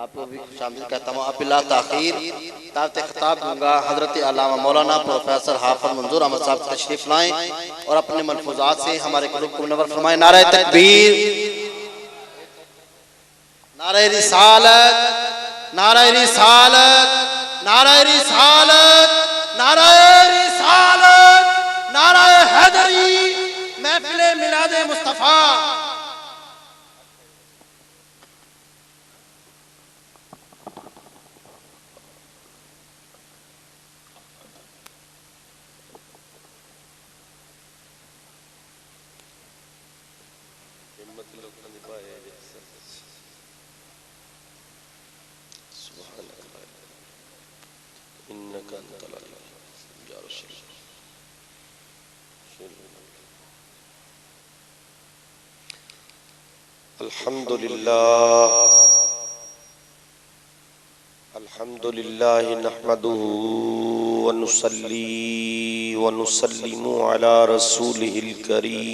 आपको भी खुशामदीद कहता हूँ। अब बिला ताखीर दावत खिताब दूंगा हजरत अल्लामा मौलाना प्रोफेसर हाफिज मंजूर अहमद साहब तशरीफ लाएं और अपने मलफूजात से हमारे कुलूब को मुनव्वर फरमाएं। नारे तकबीर, नारे रिसालत, नारे रिसालत, नारे रिसालत, नारे रिसालत, नारे हैदरी, महफिले मिलादे मुस्तफा। अल्हम्दुलिल्लाह नहमदुहु व नुसल्ली व नुसल्लिमु अला रसूलिहिल करीम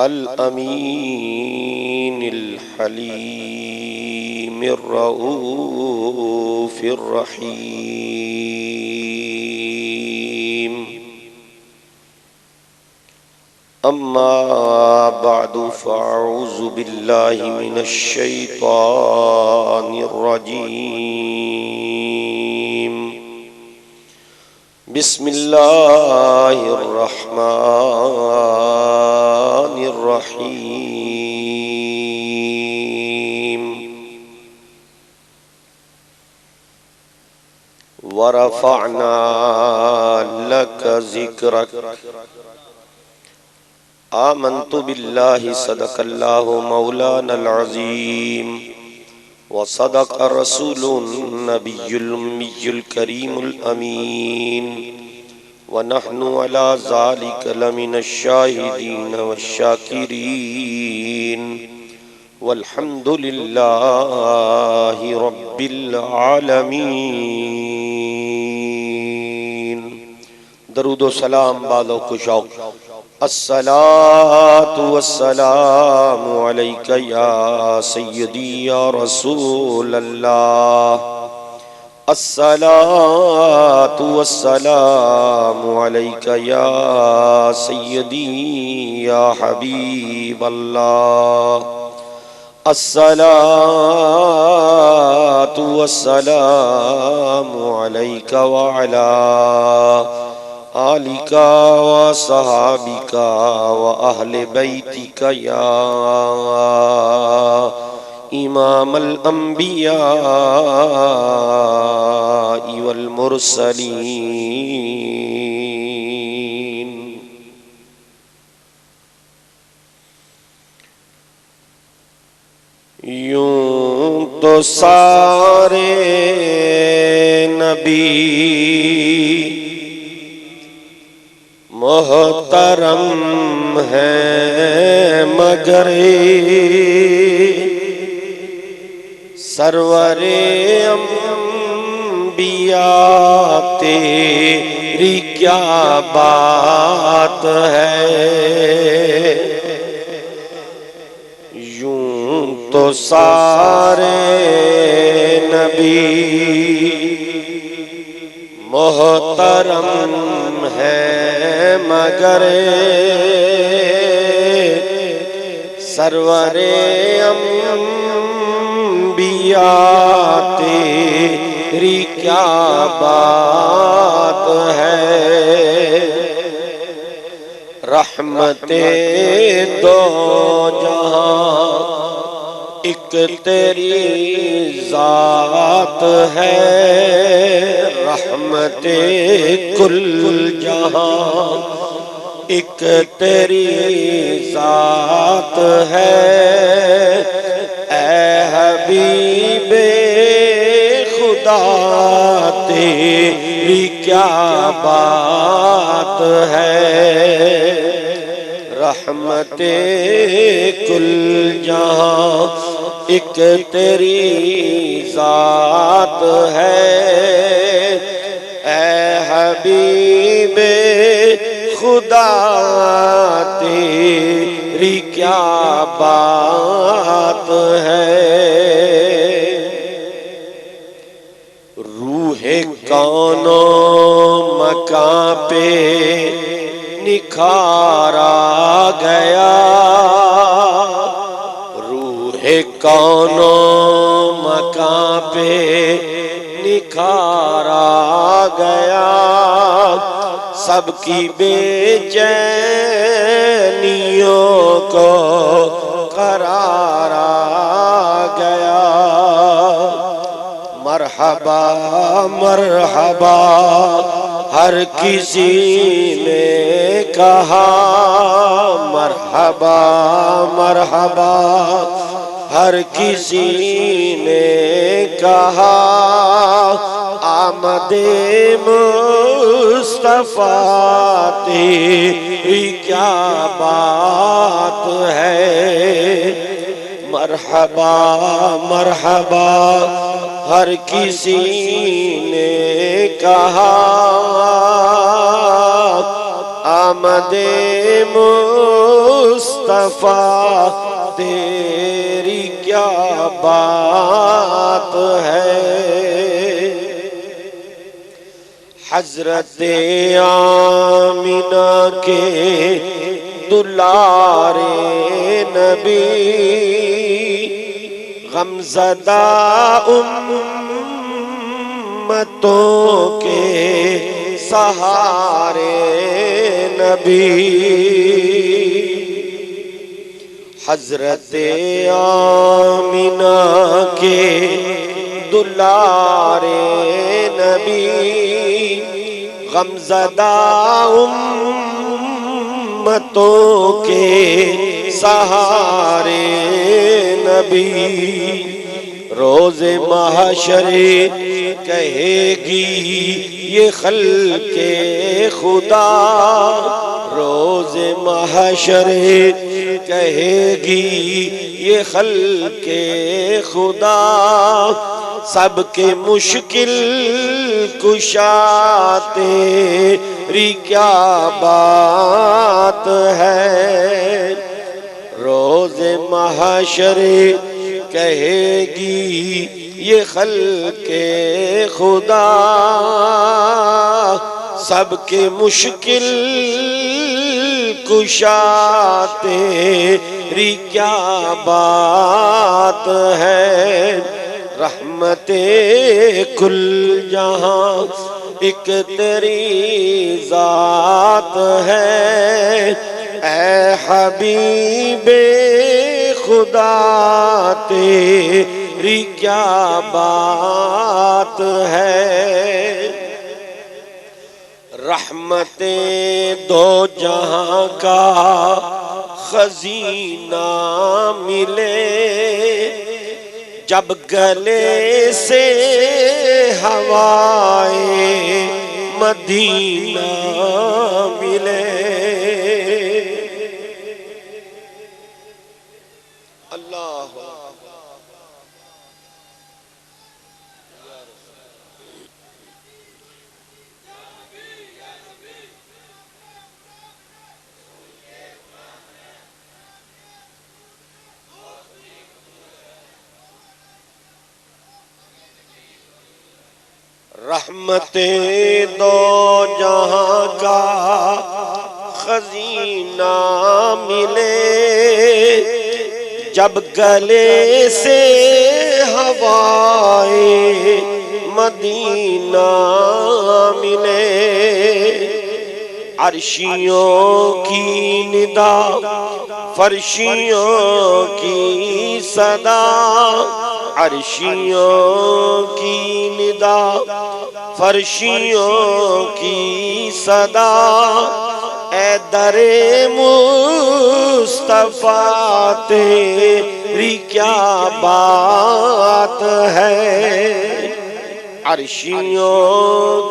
अल अमीनिल हलीमिर रऊफिर रहीम। अम्मा बादु फ़अऊज़ु बिल्लाहि मिनश शैतानिर रजीम। बिस्मिल्लाहिर रहमानिर रहीम। व रफ़अना लका ज़िक्रक। आमन्तु बिल्लाहि सदक़ल्लाहु मौलानल अज़ीम व सदक़ रसूलुन नबियुल उम्मियुल करीमुल अमीन व नहनु अला ज़ालिका लमिनश शाहिदीन वश्शाकिरीन वल्हम्दुलिल्लाहि रब्बिल आलमीन। दरूद व सलाम बालो को शौक़। अस्सलातु वस्सलामु अलैका या सय्यदी या रसूल अल्लाह। अस्सलातु वस्सलामु अलैका या सय्यदी या हबीब अल्लाह। अस्सलातु वस्सलामु अलैका व अला आलिका व सहाबिका व अहले बैतिका या इमामल अंबिया वल मुरसलीन। यूं तो सारे नबी मोहतरम है मगर सरवरे अंबिया तेरी क्या बात है। यूं तो सारे नबी मोहतरम है मगर सरवरे अंबिया तेरी क्या बात है। रहमते दो जहां एक तेरी जात है। रहमते कुल जहां एक तेरी जात है। ऐ हबीबे खुदा तेरी क्या बात है। रहमते कुल जहां एक तेरी जात है। ऐ हबीबे खुदा तेरी क्या बात है। रूहे कौनो मकां पे निखारा गया, रूहे कौनो मकां पे निखारा गया। सबकी बेचैनियों को करारा गया। मरहबा मरहबा हर किसी ने कहा, मरहबा मरहबा हर किसी ने कहा। आमदे मुस्तफा तेरी क्या बात है। मरहबा मरहबा हर किसी ने कहा। आमदे मुस्तफा तेरी क्या बात है। हजरते आमिना के दुलारे नबी, गमज़दा उम्मतों के सहारे नबी। हजरते आमिना के दुलारे नबी, गमज़दा उम्मतों के सहारे नबी। रोज़े महशरे कहेगी ये खल्के खुदा, रोज़े महशरे कहेगी ये खल्के खुदा। सबके मुश्किल कुशा तेरी क्या बात है। रोज़े महशरे कहेगी ये खल्के खुदा। सबके मुश्किल कुशा तेरी क्या बात है। रहमते कुल जहां एक तेरी जात है। ऐ हबीबे खुदा तेरी क्या बात है। रहमते दो जहां का खजीना मिले, जब गले से हवाए मदीना मिले। अल्लाह रहमते दो जहां का खजीना मिले, जब गले से हवाए मदीना मिले। अर्शियों की निदा फर्शियों की सदा, अर्शियों की निदा फर्शियों की सदा। ए दरे मुस्तफा तेरी क्या बात है। अर्शियों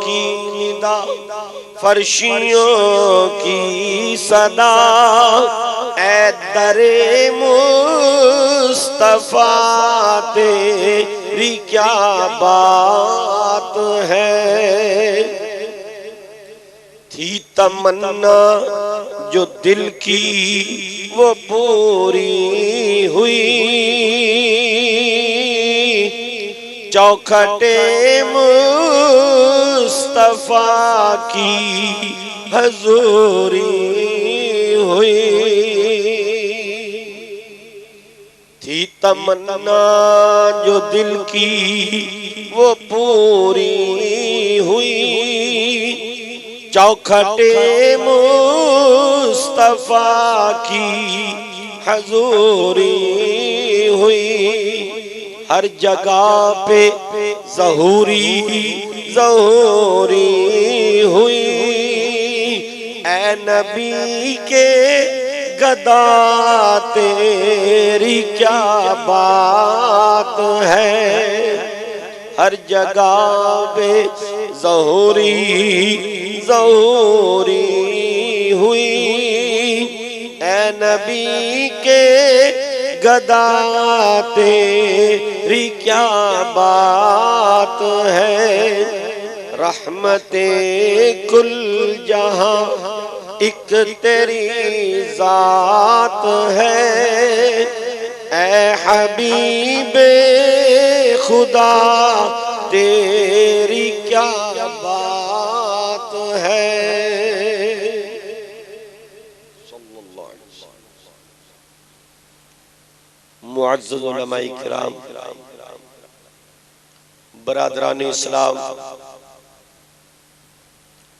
की निदा फर्शियों की सदा। ए दरे मुस्तफा तेरी क्या बात है। थी तमन्ना जो दिल की वो पूरी हुई, चौखटे मुस्तफा की हजूरी हुई। थी तमन्ना जो दिल की वो पूरी हुई, चौखटे मुस्तफा की हजूरी हुई। हर जगह पे ज़हूरी ज़हूरी हुई, ऐ नबी के गदा तेरी क्या बात है। हर जगह पे ज़हूरी ज़हूरी हुई, ऐ नबी के गदा तेरी क्या बात है। रहमते कुल जहां एक तेरी जात है, ऐ हबीबे खुदा तेरी क्या बात है। मुअज़्ज़ज़ उलमाए किराम, बरादरान इस्लाम,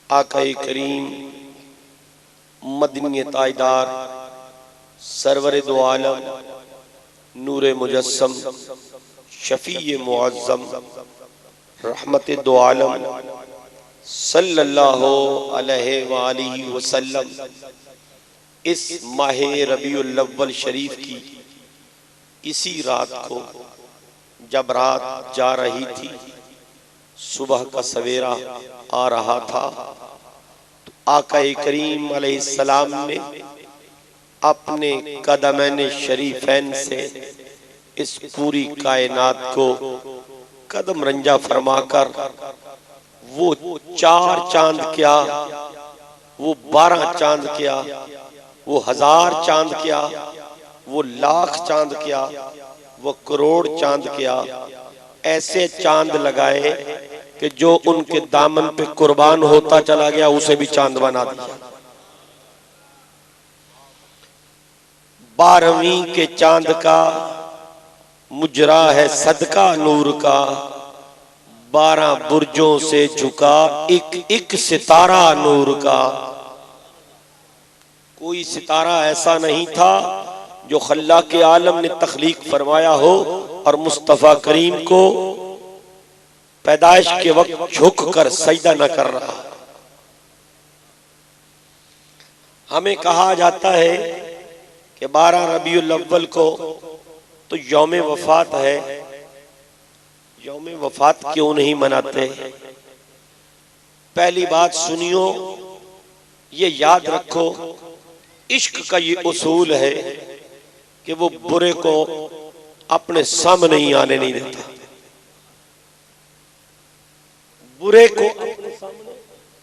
आक़ाए करीम मदनी ताजदार सरवर दो आलम नूरे मुजस्सम शफीए मुअज़्ज़म रहमत दो आलम सल्लल्लाहु अलैहि वालिहि वसल्लम इस माह रबीउल अव्वल शरीफ की इसी रात को जब रात जा रही थी, सुबह का सवेरा आ रहा था, तो आक़ाए करीम अलैहिस्सलाम ने अपने कदमैन शरीफैन से इस पूरी कायनात को कदम रंजा फरमाकर वो 4 चांद क्या, वो 12 चांद क्या, वो 1000 चांद क्या, वो लाख चांद क्या, वो करोड़ चांद क्या, ऐसे चांद लगाए कि जो उनके दामन पे कुर्बान होता चला गया उसे भी चांद बना दिया। 12वीं के चांद का मुजरा है सदका नूर का, 12 बुर्जों से झुका एक एक सितारा नूर का। कोई सितारा ऐसा नहीं था जो खल्ला के आलम ने तख्लीक फरमाया हो और मुस्तफ़ा करीम को पैदाइश के वक्त झुक कर सजदा न कर रहा। हमें कहा जाता है कि 12 रबीउल अव्वल को तो यौम वफात है, यौम वफात क्यों नहीं मनाते? पहली बात सुनियो, ये याद रखो, इश्क का ये उसूल है कि वो बुरे को अपने सामने ही आने नहीं देता। बुरे को अपने सामने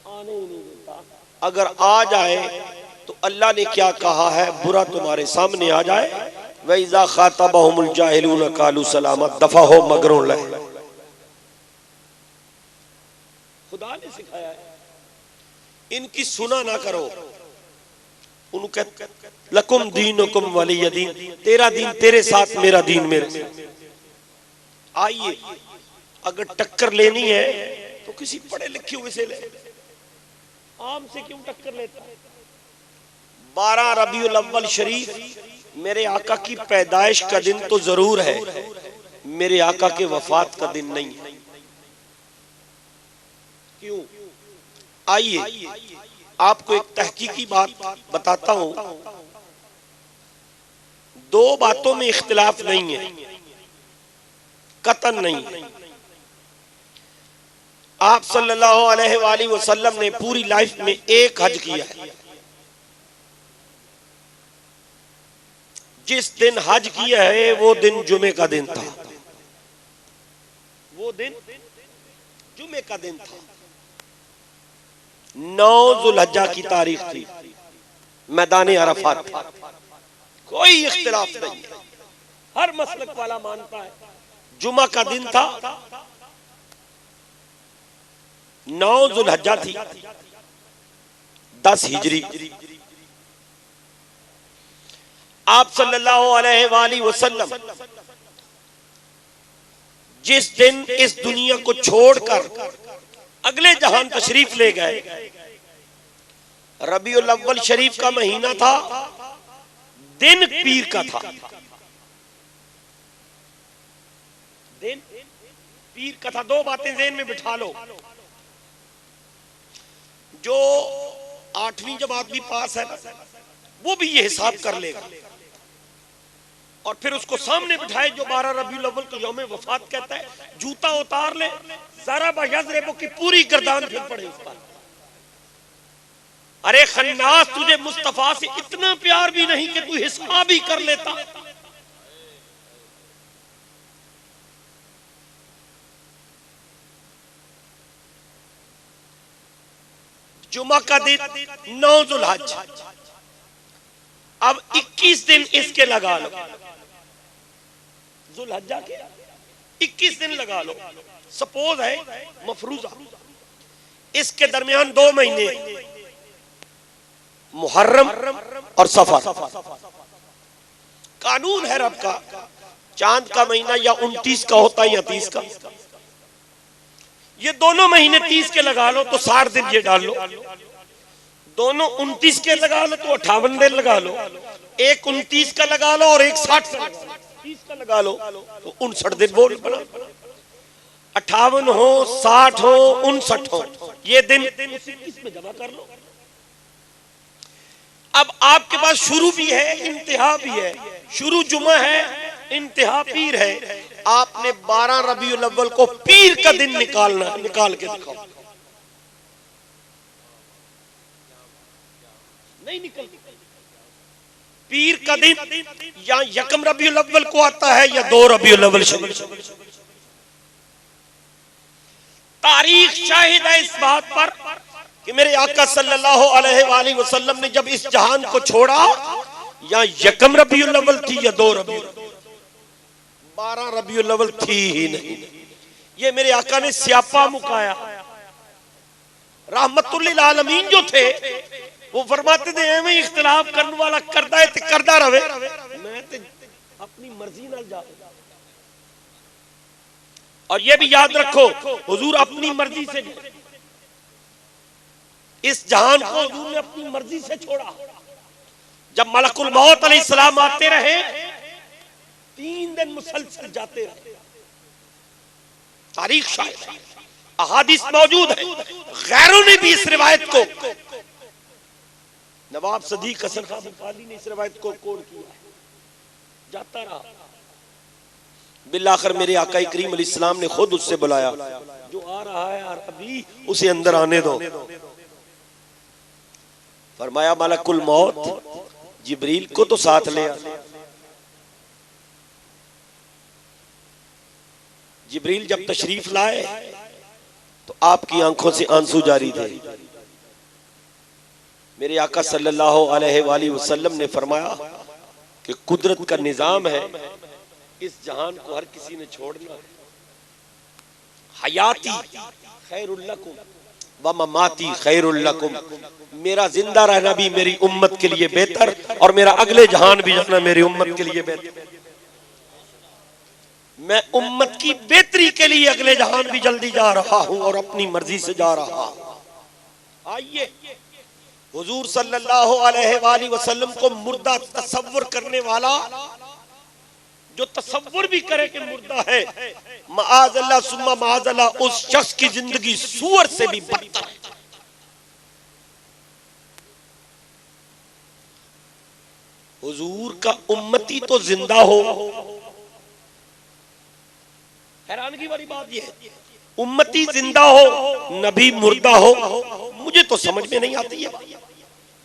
आने ही नहीं देता। अगर आ जाए तो अल्लाह ने क्या कहा है, बुरा तुम्हारे सामने आ जाए, वइज़ा खातबहुमुल जाहिलून कालू सलामा, दफा हो मगरों लह। खुदा ने सिखाया है, इनकी सुना ना करो। उनके लकुम दीनुकुम वलिय दीन, तेरा दीन तेरे साथ, मेरा दीन मेरे साथ। आइए, अगर टक्कर लेनी है तो किसी पढ़े लिखे हुए से ले, आम से क्यों टक्कर लेता है? 12 रबीउल अव्वल शरीफ मेरे आका की पैदाइश का दिन तो जरूर है, मेरे आका के वफात का दिन नहीं है। क्यों? आइए आपको एक तहकीकी बात बताता हूं। 2 बातों में इख्तिलाफ नहीं है, कतन नहीं। आप सल्लल्लाहु अलैहि वसल्लम ने पूरी लाइफ में एक हज किया है। जिस दिन हज किया है वो दिन जुमे का दिन था, वो दिन जुमे का दिन था। 9 जुल्हज्जा की तारीख थी, मैदान अरफात था। कोई इख्तिलाफ नहीं है, हर मसलक वाला मानता है जुमा का दिन था, 9 जुल्हज्जा थी, 10 हिजरी। आप सल्लल्लाहु अलैहि वसल्लम जिस दिन इस दुनिया को छोड़कर अगले जहान तशरीफ ले गए, रबीउल अव्वल शरीफ का महीना था, दिन पीर का था। दिन पीर का था। दो बातें ज़हन में बिठा लो। जो 8वीं जमात भी पास है ना, वो भी ये हिसाब कर लेगा और फिर उसको सामने बिठाए जो 12 रबीउल अव्वल को यौम वफात कहता है, जूता उतार ले, ज़रा बयज़रेबो की पूरी गर्दान फिर पड़े उस पर। अरे खन्नास, तुझे मुस्तफा से इतना प्यार भी नहीं कि तू हिसाब ही कर लेता। जुमा का दिन 9 जुल्हज, अब 21 दिन इसके लगा लो, जुल्हज्जा के 21 दिन लगा लो। सपोज है मफरूजा, इसके दरमियान 2 महीने, मुहर्रम और सफर। कानून है रब का, चांद का महीना या 29 का होता है या 30 का। ये दोनों महीने 30 के लगा लो तो 60 दिन ये डाल लो, दोनों 29 के लगा लो तो 58 दिन लगा लो, एक 29 का लगा लो और एक 60 का, 30 का लगा लो तो 59 दिन बोल बना। 58 हो, 60 हो, 59 हो, ये दिन 21 में जमा कर लो। अब आपके पास शुरू भी है, इंतहा भी है। शुरू जुमा है, इंतहा पीर है। आपने 12 रबीउल अव्वल को पीर का दिन निकाल के दिखाओ। नहीं निकल, पीर का दिन या यकम रबीउल अव्वल को आता है या 2 रबीउल अव्वल शरीफ। तारीख शाहिद है इस बात पर कि मेरे आका सल्लल्लाहु अलैहि वसल्लम ने जब इस जहान को छोड़ा, या यकम रबीउल अव्वल थी या 2 रबीउल, 12 रबीउल अव्वल थी ही नहीं। ये मेरे आका ने स्यापा मुकाया। रहमतुल लिल आलमीन जो थे वो फरमाते थे एवं इख्तिलाफ करने वाला करदा है ते करदा रहे, मैं ते अपनी मर्जी नाल जा। और ये भी याद रखो, हुजूर अपनी मर्जी से, इस जहान को हुजूर ने अपनी मर्जी से छोड़ा। जब मलकुल मौत अलैहिस्सलाम आते रहे, 3 दिन मुसलसल जाते रहे। तारीख शाहिद, अहादीस मौजूद है। गैरों ने भी इस रिवायत को, नवाब सदीक हसन खान बुखारी ने इस रिवायत को कोड किया है। जाता रहा, बिलाखिर मेरे आका करीम अलैहिस्सलाम ने खुद उससे बुलाया, जो आ रहा है यार अभी उसे अंदर आने दो। फरमाया मलकुल मौत जिब्रील को तो साथ ले आ। जिब्रील जब तशरीफ लाए तो आपकी आंखों से आंसू जारी थे। मेरे आका सल्लल्लाहु अलैहि वसल्लम ने फरमाया कि कुदरत का निजाम है, इस जहान को हर किसी ने छोड़ना। हयाती खैरुल लकुम व ममाती खैरुल लकुम, मेरा जिंदा रहना भी मेरी उम्मत के लिए बेहतर और मेरा अगले जहान भी जाना मेरी उम्मत के लिए बेहतर। मैं उम्मत की बेहतरी के लिए अगले जहान भी जल्दी जा रहा हूं और अपनी मर्जी से जा रहा हूं। आइए, हुजूर सल्लल्लाहु अलैहि वसल्लम को मुर्दा तसव्वुर करने वाला, जो तसव्वुर भी करे कि मुर्दा है, माअज़ल्लाह सुम्मा माअज़ल्लाह, उस शख्स की जिंदगी सूअर से भी बदतर है। हुजूर का उम्मती तो जिंदा हो। हैरानगी वाली बात यह है, उम्मती जिंदा हो, नबी मुर्दा हो। मुझे तो समझ में नहीं आती है,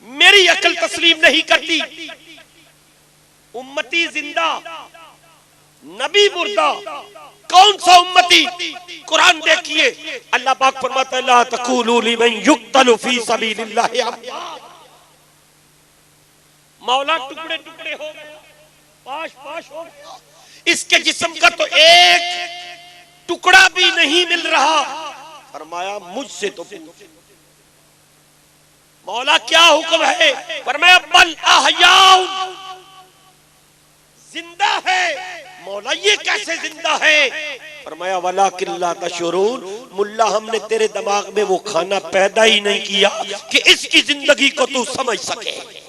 मेरी अकल तस्लीम नहीं करती। उम्मती जिंदा, नबी मुर्दा, कौन सा उम्मती? कुरान देखिए, अल्लाह पाक फरमाता है ला तक़ूलू लिमन युक़तलु फी सबीलिल्लाहि अम्वात। मौला टुकड़े टुकड़े हो गया, पाश पाश हो गया, इसके जिस्म का तो एक टुकड़ा भी नहीं मिल रहा। फरमाया मुझसे तो पूछ, मौला क्या हुक्म है? फरमाया बल अहयाउन, जिंदा है। मौला ये कैसे जिंदा है? फरमाया वलाकिन ला तशउरून, मुल्ला हमने तेरे दिमाग में वो खाना पैदा ही नहीं किया कि इसकी जिंदगी को तू समझ सके।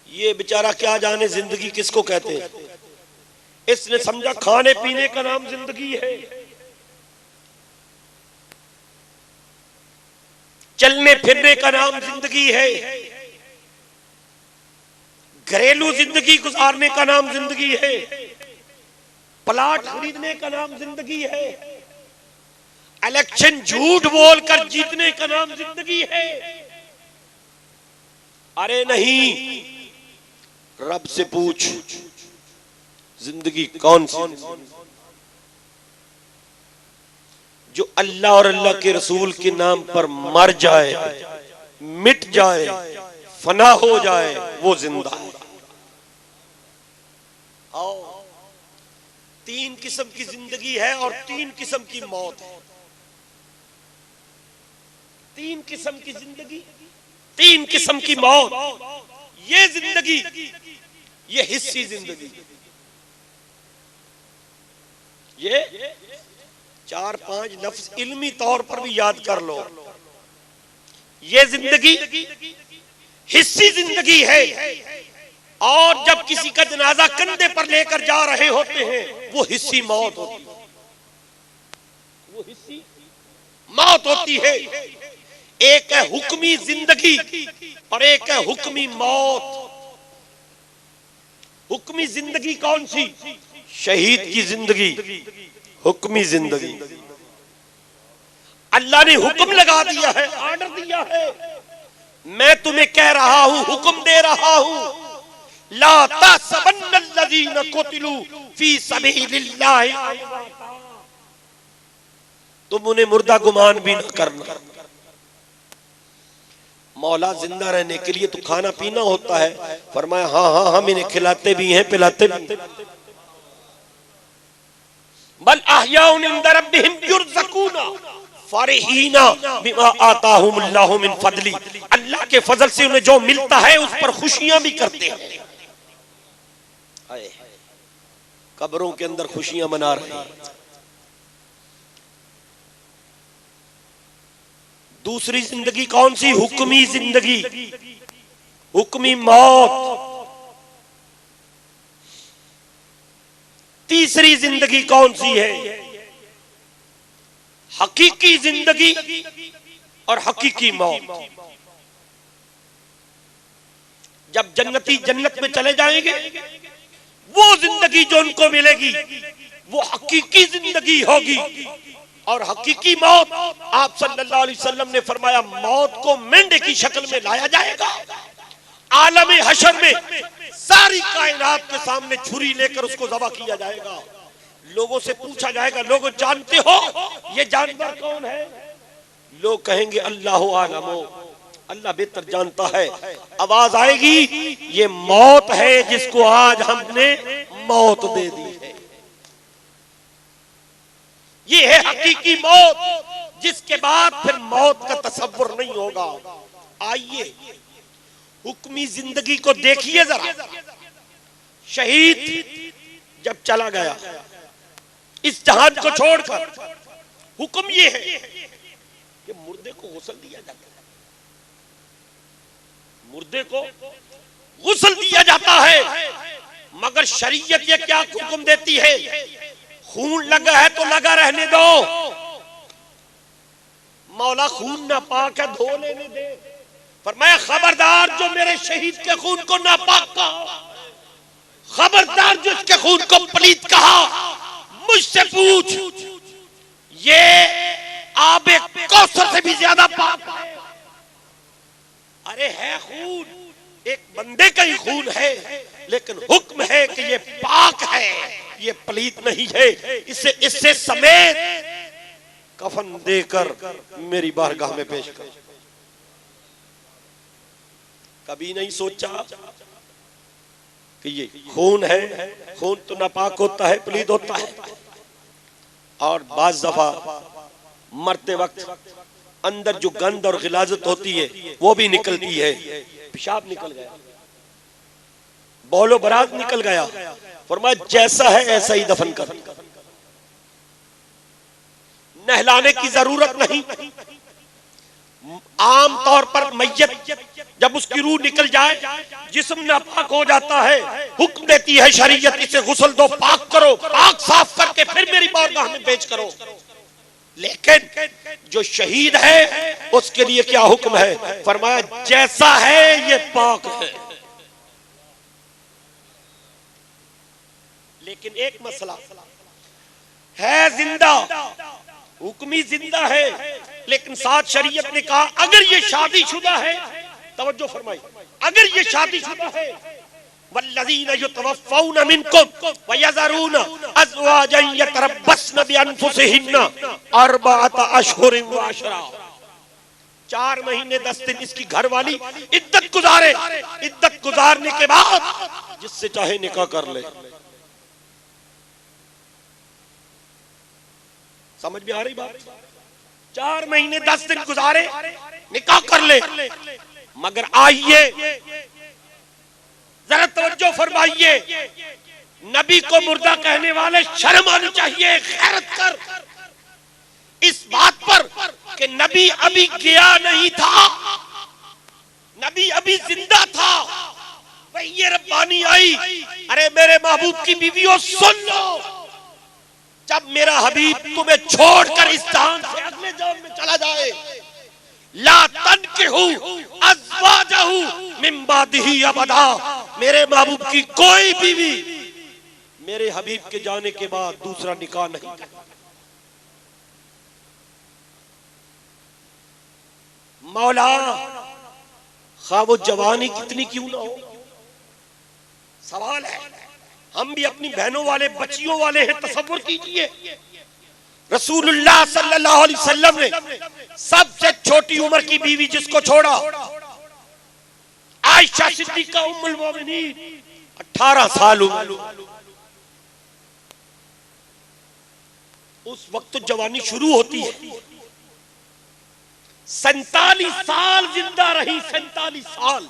ये बेचारा क्या जाने जिंदगी किसको कहते हैं। इसने समझा खाने पीने का नाम जिंदगी है, चलने फिरने का नाम जिंदगी है, घरेलू जिंदगी गुजारने का नाम जिंदगी है, प्लाट खरीदने का नाम जिंदगी है, इलेक्शन झूठ बोलकर जीतने का नाम जिंदगी है। अरे नहीं, रब से पूछ जिंदगी कौन सी? जो अल्लाह और अल्लाह के रसूल के नाम पर मर जाए, मिट जाए, फना हो जाए, वो जिंदा है। आओ, तीन किस्म की जिंदगी है और तीन किस्म की मौत है। तीन किस्म की जिंदगी, तीन किस्म की मौत। ये जिंदगी, ये हिस्सी जिंदगी, ये 4-5 लफ्ज इल्मी तौर पर भी याद कर लो। ये जिंदगी हिस्सी जिंदगी है, और जब किसी का जनाजा कंधे पर लेकर जा रहे होते हैं वो हिस्सी मौत होती है, वो हिस्सी मौत होती है। एक है हुक्मी जिंदगी और एक है हुक्मी मौत। हुक्मी जिंदगी कौन सी? शहीद की जिंदगी, हुक्मी जिंदगी। अल्लाह ने हुक्म लगा दिया है, ऑर्डर दिया है, मैं तुम्हें कह रहा हूं, हुक्म दे रहा हूं, ला तहसबन्नल्लज़ीना कुतिलू फी सबीलिल्लाहि अमवाता, तुम उन्हें मुर्दा गुमान भी न करना। मौला जिंदा रहने के लिए तो खाना पीना होता है। फरमाया हाँ हाँ हम इन्हें खिलाते भी हैं पिलाते भी। बल अहयाउन इंद रब्बिहिम युरज़कूना फरहीना बिमा आताहुमुल्लाहु मिन फदली, अल्लाह के फजल से उन्हें जो मिलता है उस पर खुशियां भी करते हैं। कब्रों के अंदर खुशियां मना रहे हैं। दूसरी जिंदगी कौन सी? हुक्मी जिंदगी, हुक्मी मौत। तीसरी जिंदगी कौन सी है? हकीकी जिंदगी और हकीकी मौत। जब जन्नती जन्नत में चले जाएंगे, वो जिंदगी जो उनको मिलेगी वो हकीकी जिंदगी होगी। और हकीकी मौत, आप सल्लल्लाहु अलैहि वसल्लम ने फरमाया, मौत को मेंढे की शक्ल में लाया जाएगा, आलमे हशर में सारी कायनात के सामने छुरी लेकर उसको ज़बह किया जाएगा। लोगों से पूछा जाएगा, लोगों जानते हो ये जानवर कौन है? लोग कहेंगे अल्लाहु आलमो, अल्लाह बेहतर जानता है। आवाज आएगी, ये मौत है जिसको आज हमने मौत दे दी है। ये है हकीकी मौत, जिसके बाद फिर मौत का तसव्वुर नहीं होगा। आइए हुक्मी जिंदगी को देखिए जरा। शहीद जब चला गया इस जहाज को छोड़कर, हुक्म ये है कि मुर्दे को गुस्ल दिया जाता है, मुर्दे को गुस्ल दिया जाता है। मगर शरीयत ये क्या हुक्म देती है? खून लगा है तो लगा रहने दो, मौला खून नापाक है धो लेने दे। फरमाया खबरदार जो मेरे शहीद के खून को नापाक कहा, खबरदार जो इसके खून को पलीत कहा, मुझसे पूछ, ये आबे कौसर से भी ज्यादा पाक है। अरे है खून, एक बंदे का ही खून है, लेकिन हुक्म है कि ये पाक है, ये पलीत नहीं है। इससे समेत कफन देकर मेरी बारगाह में पेश कर। कभी नहीं सोचा कि ये खून है, खून तो नापाक होता है, पलीत होता है, और बाज दफा मरते वक्त अंदर जो गंध और गिलाजत होती है वो भी निकलती है। पेशाब निकल गया, बौलो बरात निकल गया, फरमाया जैसा है ऐसा ही दफन कर, नहलाने की जरूरत नहीं। आम तौर पर मैयत जब उसकी रूह निकल जाए, जिस्म नापाक हो जाता है, हुक्म देती है शरीयत इसे गुस्ल दो, पाक करो, पाक साफ करके फिर मेरी बारगाह में पेश करो। लेकिन जो शहीद है उसके लिए क्या हुक्म है? फरमाया जैसा है ये पाक है। लेकिन एक मसला है, जिंदा हुक्मी जिंदा है, लेकिन साथ शरीयत ने कहा अगर ये शादीशुदा है, तवज्जो फरमाई, अगर ये शादीशुदा है, वल्लज़ीना युतवफ़्फ़ौना मिनकुम वयज़रूना अज़वाजन यतरब्बस्न बिअन्फुसिहिन्ना अर्बअत अशहुरिन व अशरा। 4 महीने 10 दिन इसकी घरवाली इद्दत गुजारे, इद्दत गुजारने के बाद जिससे चाहे निकाह कर ले। समझ में आ रही बात? 4 महीने 10 दिन गुजारे, निकाह कर ले। मगर आइए जरा तवज्जो फरमाइए, नबी को मुर्दा कहने वाले शर्म आनी चाहिए, खैरत कर इस बात पर कि नबी अभी गया नहीं था, नबी अभी जिंदा था। भाई ये रब्बानी आई, अरे मेरे महबूब की बीवियों सुन लो, जब मेरा हबीब तुम्हें छोड़कर इस जान से अगले जान में चला जाए, ला तनकिहू अज़वाजहू मिन बादिही अबदा, मेरे महबूब की कोई बीवी मेरे हबीब के जाने के बाद दूसरा निकाह नहीं करता। मौला खा वो जवानी कितनी क्यों ना हो, सवाल है, हम भी अपनी बहनों वाले बच्चियों वाले हैं। तसव्वुर कीजिए, रसूलुल्लाह सल्लल्लाहु अलैहि वसल्लम ने सबसे छोटी उम्र की बीवी जिसको छोड़ा, आयशा सिद्दीका उम्मुल मोमिनीन, 18 साल उम्र। उस वक्त तो जवानी शुरू होती है। 47 साल जिंदा रही, 47 साल।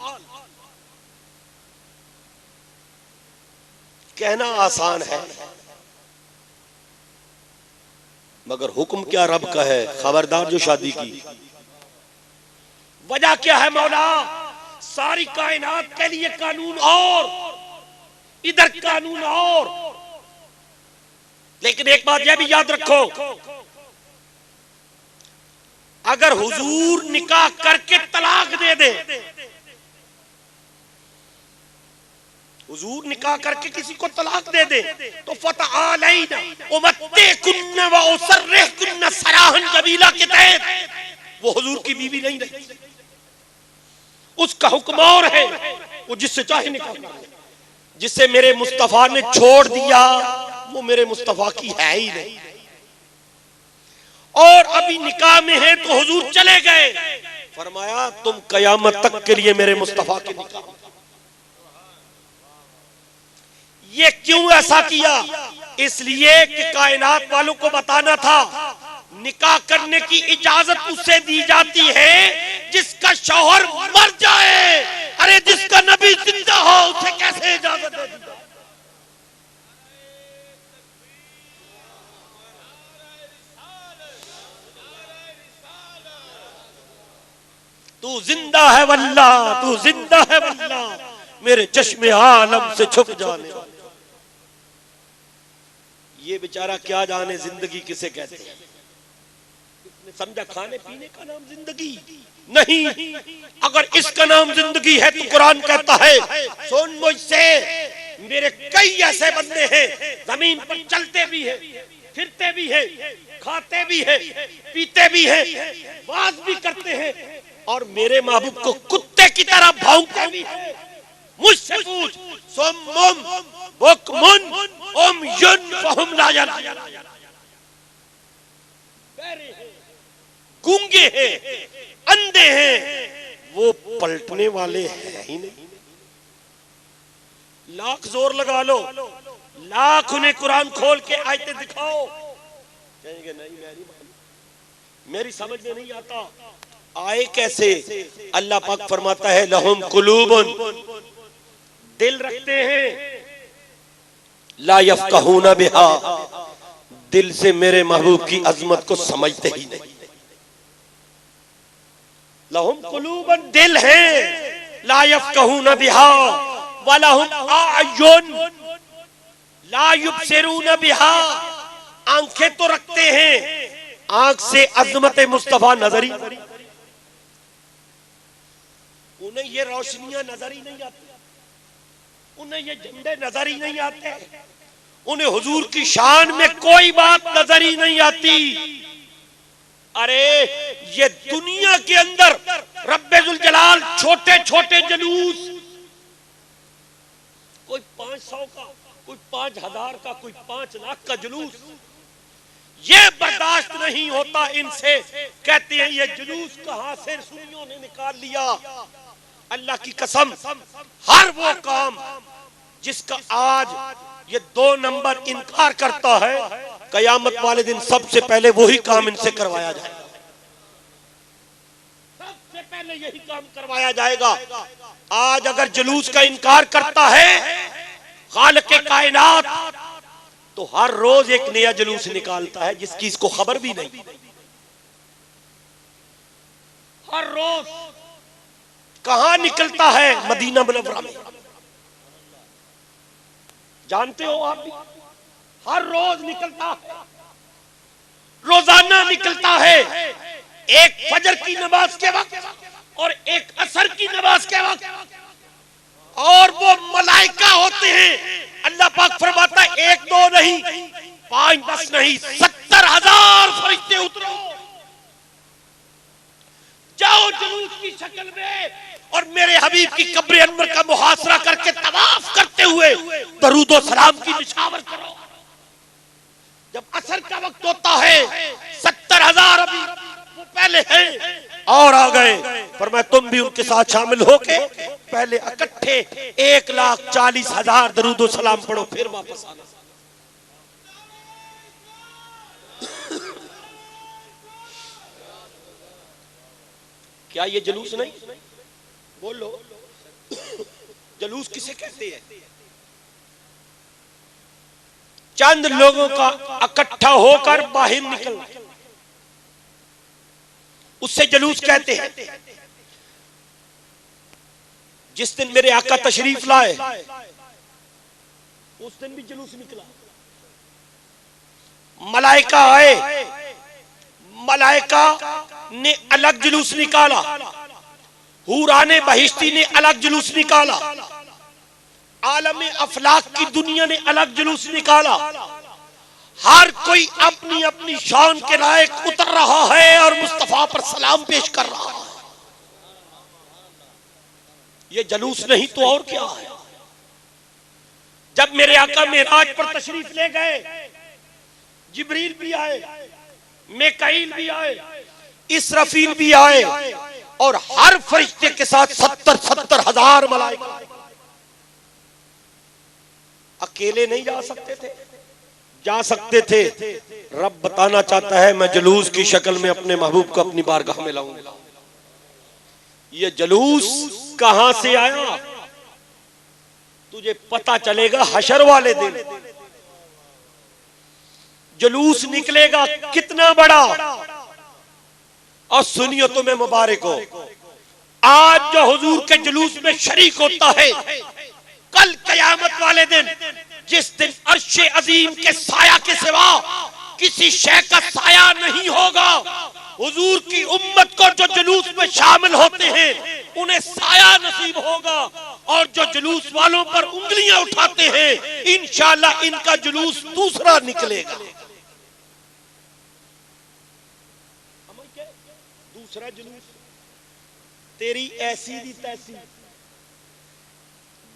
कहना आसान है, मगर हुक्म क्या रब का है। खबरदार जो शादी की, वजह क्या है मौला? सारी कायनात के लिए कानून और इधर कानून और। लेकिन एक बात यह भी याद रखो, अगर हुजूर निकाह करके तलाक दे दे, हुजूर निकाह करके किसी को तलाक दे दे, तो फतआलैना उमत्तिकुन्ना व उसर्रिहुकुन्ना सराहन जमीला के तहत वो हुजूर की बीवी नहीं रही। उसका हुक्म और है, वो जिससे चाहे निकाह कर ले। जिसे मेरे मुस्तफा ने छोड़ दिया वो मेरे मुस्तफा की है ही नहीं, और अभी निकाह में है तो हुजूर चले गए, फरमाया तुम कयामत तक के लिए मेरे मुस्तफा के निकाह। ये क्यों ऐसा किया? इसलिए कि कायनात वालों को बताना था निकाह करने की इजाजत उसे दी जाती है जिसका शौहर मर जाए। अरे जिसका नबी जिंदा हो उसे कैसे इजाजत दे दी? तू जिंदा है वल्लाह, तू जिंदा है वल्लाह, मेरे चश्मे आलम से छुप जाने। ये बेचारा क्या जाने जिंदगी किसे कहते हैं। समझा खाने पीने का नाम जिंदगी नहीं। अगर इसका नाम जिंदगी है तो कुरान कहता है, सुन मुझसे, मेरे कई ऐसे बंदे हैं जमीन पर चलते भी हैं, फिरते भी हैं, खाते भी हैं, पीते भी हैं, वाज भी करते हैं और मेरे महबूब को कुत्ते की तरह भौंकते भी हैं। मुझसे पूछ, सुम्मुम बुकमुन उम्युन फहुम ला यरजुन, गूंगे हैं, अंधे हैं, वो पलटने वाले हैं ही नहीं। लाख जोर लगा लो, लाख उन्हें कुरान खोल के आयतें दिखाओ, कहेंगे नहीं मेरी समझ में नहीं आता। आए कैसे? अल्लाह पाक फरमाता है लहुम कुलूबुन, दिल रखते हैं, ला यफकहूना बिहा, दिल से मेरे महबूब की अजमत को समझते ही नहीं। लहुम कुलूबन, दिल है, ला यफकहूना बिहा, वलहुम आयुन ला युबसिरूना बिहा, आंखें तो रखते हैं, आंख से अजमत मुस्तफा नजर ही, उन्हें ये रोशनियां नजर ही नहीं आती, उन्हें ये झंडे नजर ही नहीं आते, उन्हें हुजूर की शान में कोई बात नजर ही नहीं आती। अरे ये दुनिया के अंदर रब्बे जुल जलाल छोटे छोटे जुलूस, कोई 500 का, कोई 5000 का, कोई 5 लाख का जुलूस, ये बर्दाश्त नहीं होता इनसे। कहते हैं ये जुलूस कहां से सुन्नियों ने निकाल लिया। अल्लाह की कसम, हर वो काम जिसका आज ये 2 नंबर इनकार करता है, कयामत वाले दिन सबसे पहले वही काम इनसे करवाया जाएगा, सबसे पहले यही काम करवाया जाएगा। आज अगर जुलूस का इनकार करता है खालिक के कायनात, तो हर रोज एक नया जुलूस निकालता है जिसकी इसको खबर भी नहीं। हर रोज कहां निकलता है? मदीना मुनव्वरा में, जानते हो आप भी, हर रोज निकलता है, रोजाना निकलता है, एक फजर की नमाज के वक्त और एक असर की नमाज के वक्त, और वो मलाइका होते हैं। अल्लाह पाक फरमाता है 1-2 नहीं, 5-10 नहीं, 70,000 फरिश्ते उतरो, जाओ जुलूस की शक्ल में और मेरे हबीब की कब्र अनवर का मुहासरा करके तवाफ करते हुए दरूद और सलाम की निशावर करो। जब असर का वक्त होता है 70,000 अभी वो पहले हैं और आ गए, पर मैं तुम भी उनके साथ शामिल होके पहले इकट्ठे 1,40,000 दरूद और सलाम पढ़ो, फिर वापस आना। क्या ये जुलूस नहीं? बोलो, जुलूस किसे कहते हैं? चंद लोगों का इकट्ठा होकर बाहर निकलना, उससे जुलूस कहते हैं। जिस दिन मेरे आका तशरीफ लाए उस दिन भी जुलूस निकला, मलाइका आए, मलाइका ने अलग जुलूस निकाला, हूराने बहिश्ती ने अलग जुलूस निकाला, आलम अफलाक की दुनिया ने अलग जुलूस निकाला। हर कोई अपनी अपनी शान के लायक उतर रहा है और मुस्तफा पर सलाम पेश कर रहा है। ये जुलूस नहीं तो और क्या है? जब मेरे आका मेराज पर तशरीफ ले गए, जिब्रील भी आए, मिकाईल भी आए, इसराफील भी आए और हर फरिश्ते के साथ 70,000 मलाइका। अकेले नहीं जा सकते थे, जा सकते थे। रब बताना चाहता है मैं जुलूस की शक्ल में अपने महबूब को अपनी बारगाह में लाऊंगा। ये जुलूस कहां से आया तुझे पता चलेगा हशर वाले दिन। जुलूस निकलेगा कितना बड़ा। और सुनियो तुम्हें मुबारक हो, आज जो हुजूर के जुलूस में शरीक होता है, कल कयामत वाले दिन जिस दिन अर्शे अजीम के साया के सिवा किसी शय का साया नहीं होगा, हुजूर की उम्मत को जो जुलूस में शामिल होते हैं उन्हें साया नसीब होगा, और जो जुलूस वालों पर उंगलियां उठाते हैं इंशाअल्लाह इनका जुलूस दूसरा निकलेगा। दूसरा जुलूस तेरी ऐसी दी तैसी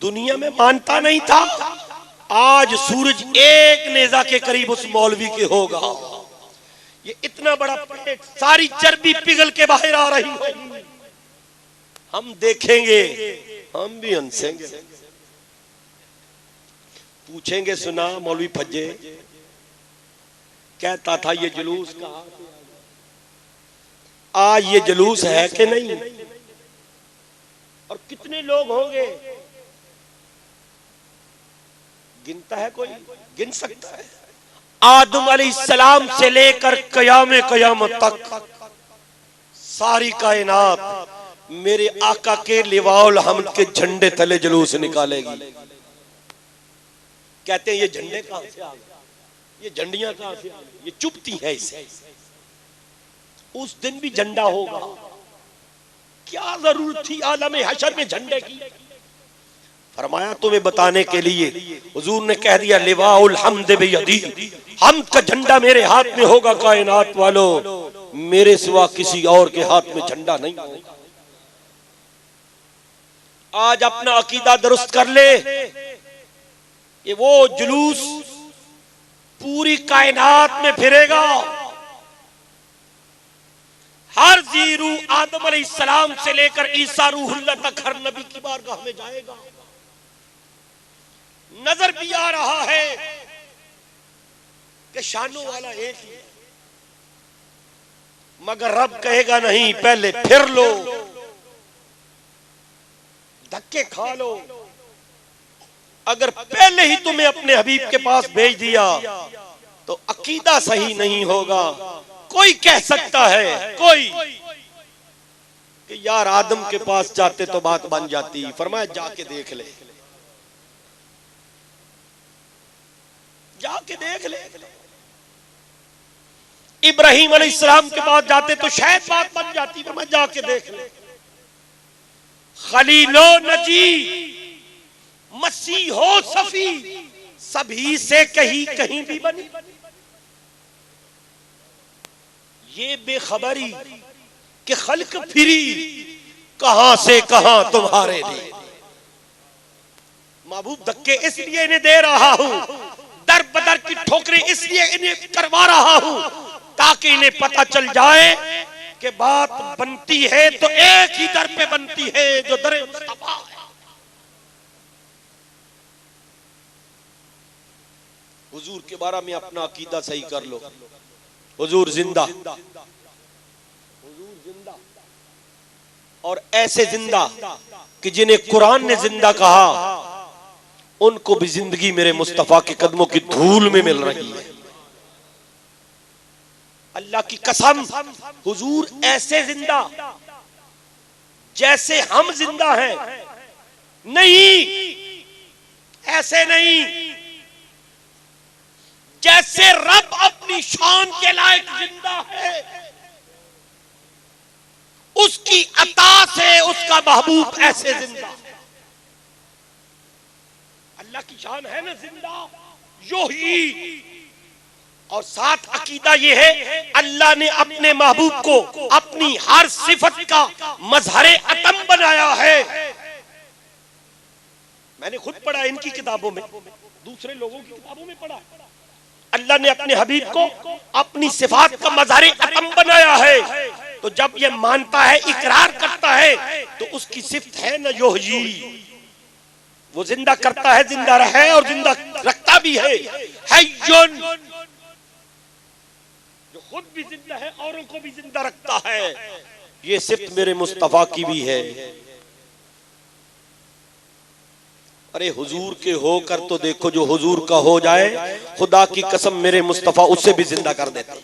दुनिया में मानता नहीं था, आज सूरज एक नेजा के करीब उस मौलवी के होगा। ये इतना बड़ा पेट, सारी चर्बी पिघल के बाहर आ रही होगी, हम देखेंगे, हम भी हंसेंगे, पूछेंगे सुना मौलवी फज्जे कहता था ये जुलूस कहां से, आज ये जुलूस है कि नहीं, और कितने लोग होंगे, गिनता है कोई, गिन सकता है? आदम अलैहिस्सलाम से लेकर कयामत तक सारी कायनात मेरे आका के लिवाउल हमद के झंडे तले जुलूस निकालेगी। कहते हैं ये झंडे कहां से आ गए, ये झंडियां कहां से आ गई, ये चुपती है इसे। उस दिन भी झंडा होगा, क्या जरूरत थी आलम हशर में झंडे की? फरमाया तुम्हें बताने के लिए, हुजूर ने कह दिया लिवाउल हम्द बियदी, हमद का झंडा मेरे हाथ में होगा। कायनात वालों, मेरे सिवा किसी और के हाथ में झंडा नहीं होगा। आज अपना अकीदा दुरुस्त कर ले, ये वो जुलूस पूरी कायनात में फिरेगा। हर जीरू आदम अलैहिस्सलाम से लेकर ईसा रूहुल्लाह तक हर नबी की बारगाह में जाएगा। नजर भी आ रहा है कि शानों वाला एक ही, मगर रब कहेगा नहीं, पहले फिर लो, धक्के खा लो। अगर पहले ही तुम्हें अपने हबीब के पास भेज दिया तो अकीदा सही नहीं होगा। कोई कह सकता है, कोई कि यार आदम के पास जाते तो बात बन जाती, फरमाया जाके देख ले, जाके देख ले। इब्राहिम अलैहिस्सलाम के पास जाते तो शायद बात बन जाती, फरमाया जाके देख ले। खलीलो नजी मसीहो सफी सभी से कहीं कहीं भी बनी। ये बेखबरी कि खल्क फिरी कहां से कहां तुम्हारे लिए। महबूब धक्के इसलिए इन्हें दे रहा हूं, दर बदर की ठोकरें इसलिए इन्हें करवा रहा हूं ताकि इन्हें पता चल जाए कि बात बनती है तो एक ही दर पे बनती है जो दर मुस्तफा है। हुजूर के बारे में अपना अकीदा सही कर लो। हुजूर जिंदा, हुजूर जिंदा, और ऐसे जिंदा कि जिन्हें कुरान ने जिंदा कहा उनको भी जिंदगी मेरे मुस्तफा के कदमों की धूल में मिल रही है। अल्लाह की कसम, हुजूर ऐसे जिंदा जैसे हम जिंदा हैं, नहीं ऐसे नहीं, जैसे रब अपनी शान के लायक जिंदा है, उसकी अता से उसका महबूब ऐसे जिंदा। अल्लाह की शान है ना जिंदा, यो ही। और साथ अकीदा ये है, अल्लाह ने अपने महबूब को अपनी हर सिफत का मजहरे अतम बनाया है। मैंने खुद पढ़ा इनकी किताबों में, दूसरे लोगों की किताबों में पढ़ा। अल्लाह ने अपने हबीब को अपनी सिफात का मजहरे अतम बनाया है। तो जब ये मानता है, इकरार करता है, तो उसकी सिफत है ना योही, वो जिंदा करता है, जिंदा रहे और जिंदा रखता भी है। हय्युन, जो खुद भी जिंदा है औरों को भी जिंदा रखता है। ये सिफत मेरे मुस्तफा की भी है। अरे हुजूर के होकर तो देखो, जो हुजूर का हो जाए खुदा की कसम मेरे मुस्तफा उससे भी जिंदा कर देता है।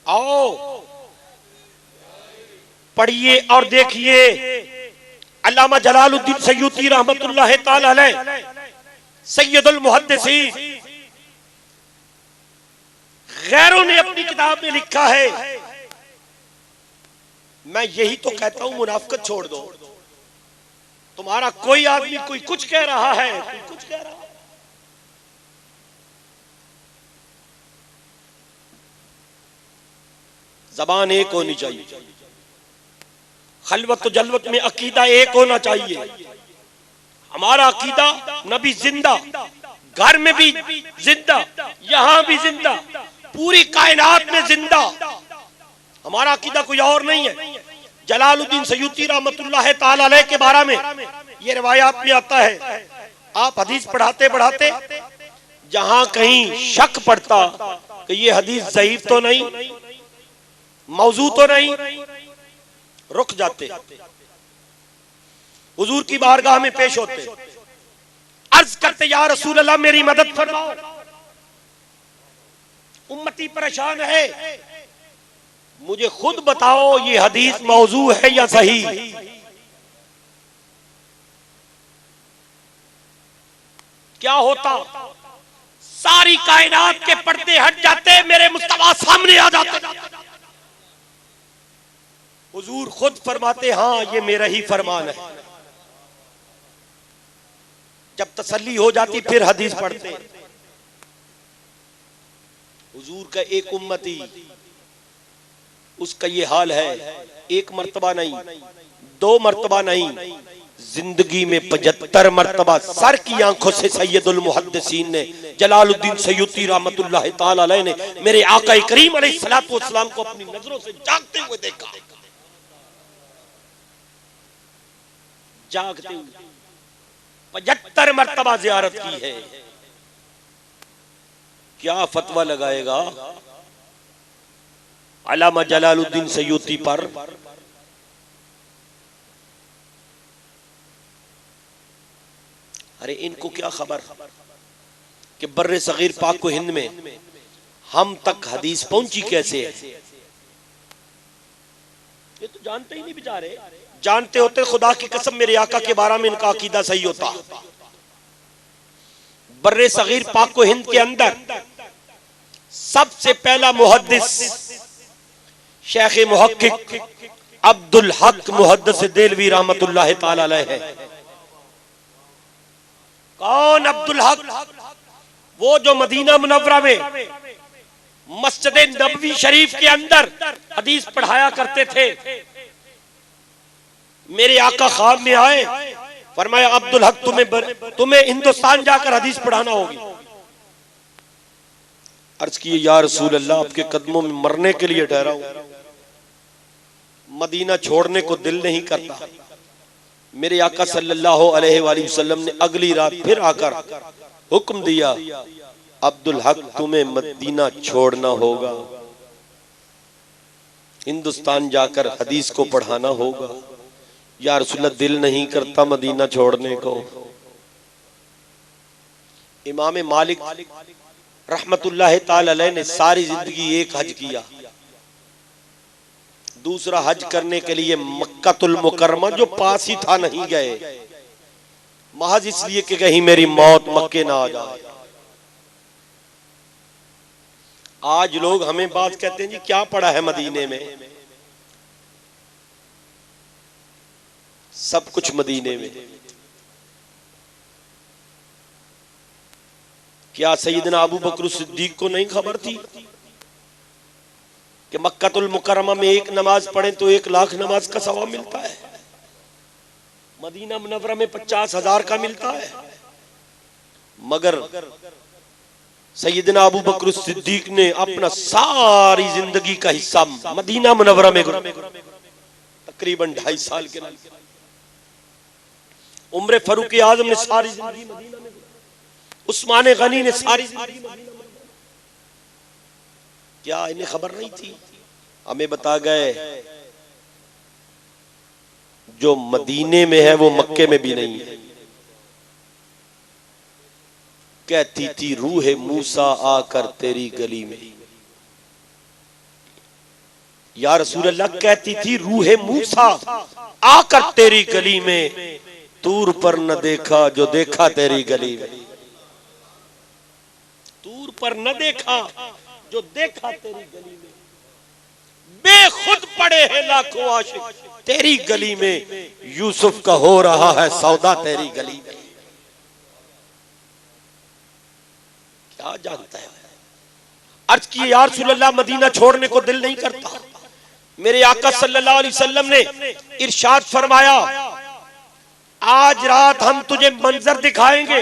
आओ पढ़िए और देखिए, अल्लामा जलालुद्दीन सयूती रहमतुल्लाह ताला अलैह सैयदुल मुहद्दिसीन, गैरों ने अपनी किताब में लिखा है। मैं यही तो कहता हूं, मुनाफिकत छोड़ दो। तुम्हारा कोई आदमी कोई कुछ कह रहा है, कोई कुछ कह रहा है, जबान एक होनी चाहिए, खलवत जलवत में अकीदा एक होना चाहिए। हमारा अकीदा नबी जिंदा, घर में भी जिंदा, यहां भी जिंदा, पूरी कायनात में जिंदा। हमारा अकीदा कोई और नहीं है। जलालुद्दीन सयूती रहमतुल्लाह ताला अलैह के बारे में ये रिवायात में आता है, आप हदीस पढ़ाते पढ़ाते जहां कहीं शक पड़ता कि ये हदीस ज़ईफ तो नहीं, मौजू तो नहीं, रुक जाते, हुजूर की बारगाह में पेश होते, अर्ज करते या रसूल अल्लाह मेरी मदद फरमाओ, उम्मती परेशान है, मुझे खुद बताओ ये हदीस मौजू है या सही। क्या होता, सारी कायनात के पर्दे हट जाते, मेरे मुस्तफा सामने आ जाते। हुजूर खुद फरमाते हाँ ये मेरा ही फरमान है। जब तसल्ली हो जाती फिर हदीस पढ़ते। हुजूर का एक उम्मती, उसका ये हाल है, एक मर्तबा नहीं, दो मर्तबा नहीं, जिंदगी में 75 मर्तबा सर की आंखों से सैयदुल मुहद्दिसीन ने जलालुद्दीन सयूती रहमतुल्लाह ताला अलैह ने मेरे आका करीम अलैहिस्सलातु वस्सलाम को अपनी नजरों से जागते हुए देखा। जागते हुए 75 मर्तबा ज़ियारत की है। क्या फतवा लगाएगा अल्लामा जलालुद्दीन सयूती पर? अरे इनको क्या खबर कि बर्रे सगीर पाक को हिंद में हम तक हदीस पहुंची कैसे है? ये तो जानते ही नहीं बेचारे। जानते होते खुदा की कसम मेरे आका के बारे में इनका अकीदा सही होता। बर्रे सगीर पाक को हिंद के अंदर सबसे पहला मुहद्दिस शेख मुहक्किक अब्दुल हक मुहद्दिस देलवी रहमतुल्लाह ताला अलैह है। कौन अब्दुल हक? वो जो मदीना मुनव्वरा में मस्जिद नबवी शरीफ के अंदर हदीस पढ़ाया करते थे। मेरे आका ख्वाब में आए, फरमाया अब्दुल हक तुम्हें हिंदुस्तान जाकर हदीस पढ़ाना होगी। अर्ज किए या रसूल अल्लाह आपके कदमों में मरने के लिए ठहरा हूं, मदीना छोड़ने को दिल नहीं करता। मेरे आका सल्लल्लाहु अलैहि वसल्लम ने अगली रात फिर आकर हुक्म दिया अब्दुल हक तुम्हें मदीना छोड़ना होगा, हिंदुस्तान जाकर हदीस को पढ़ाना होगा। या रसूलल्लाह दिल नहीं करता मदीना छोड़ने को। इमाम मालिक रहमतुल्लाह ताला अलैह ने सारी जिंदगी एक हज किया। दूसरा हज करने के लिए मक्कातुल मुकर्रमा जो पास ही था नहीं गए, महज इसलिए कि कहीं मेरी मौत मक्के ना आ जाए। आज लोग हमें बात कहते हैं जी क्या पड़ा है मदीने में? सब कुछ मदीने में। क्या सैयदना अबू बकर सिद्दीक को नहीं खबर थी कि मक्कातुल मुकर्रमा में एक नमाज पढ़े तो 1 लाख नमाज का सवाब मिलता है, मदीना मुनव्वरा में 50,000 का मिलता है। मगर सैयदना अबू बकर सिद्दीक ने अपना सारी जिंदगी का हिस्सा मदीना मुनव्वरा में तकरीबन 2.5 साल के लिए। उम्र फारूक आजम ने सारी जिंदगी मदीना में, उस्मान गनी ने सारी जिंदगी मदीना में। क्या इन्हें खबर नहीं थी? हमें बता गए जो मदीने में है वो मक्के में भी नहीं है। कहती थी रूह मूसा आकर तेरी गली में। या रसूल अल्लाह कहती थी रूह मूसा आकर तेरी गली में, तूर पर न देखा जो देखा तेरी गली में। दूर पर न देखा, जो देखा तेरी गली में। बेखुद पड़े हैं लाखों आशिक तेरी गली में, यूसुफ का हो रहा है सौदा तेरी गली में। क्या जानता है? अर्ज की या रसूलल्लाह, मदीना छोड़ने को दिल नहीं करता। मेरे आका सल्लल्लाहु अलैहि वसल्लम ने इरशाद फरमाया, आज रात हम तुझे मंजर दिखाएंगे,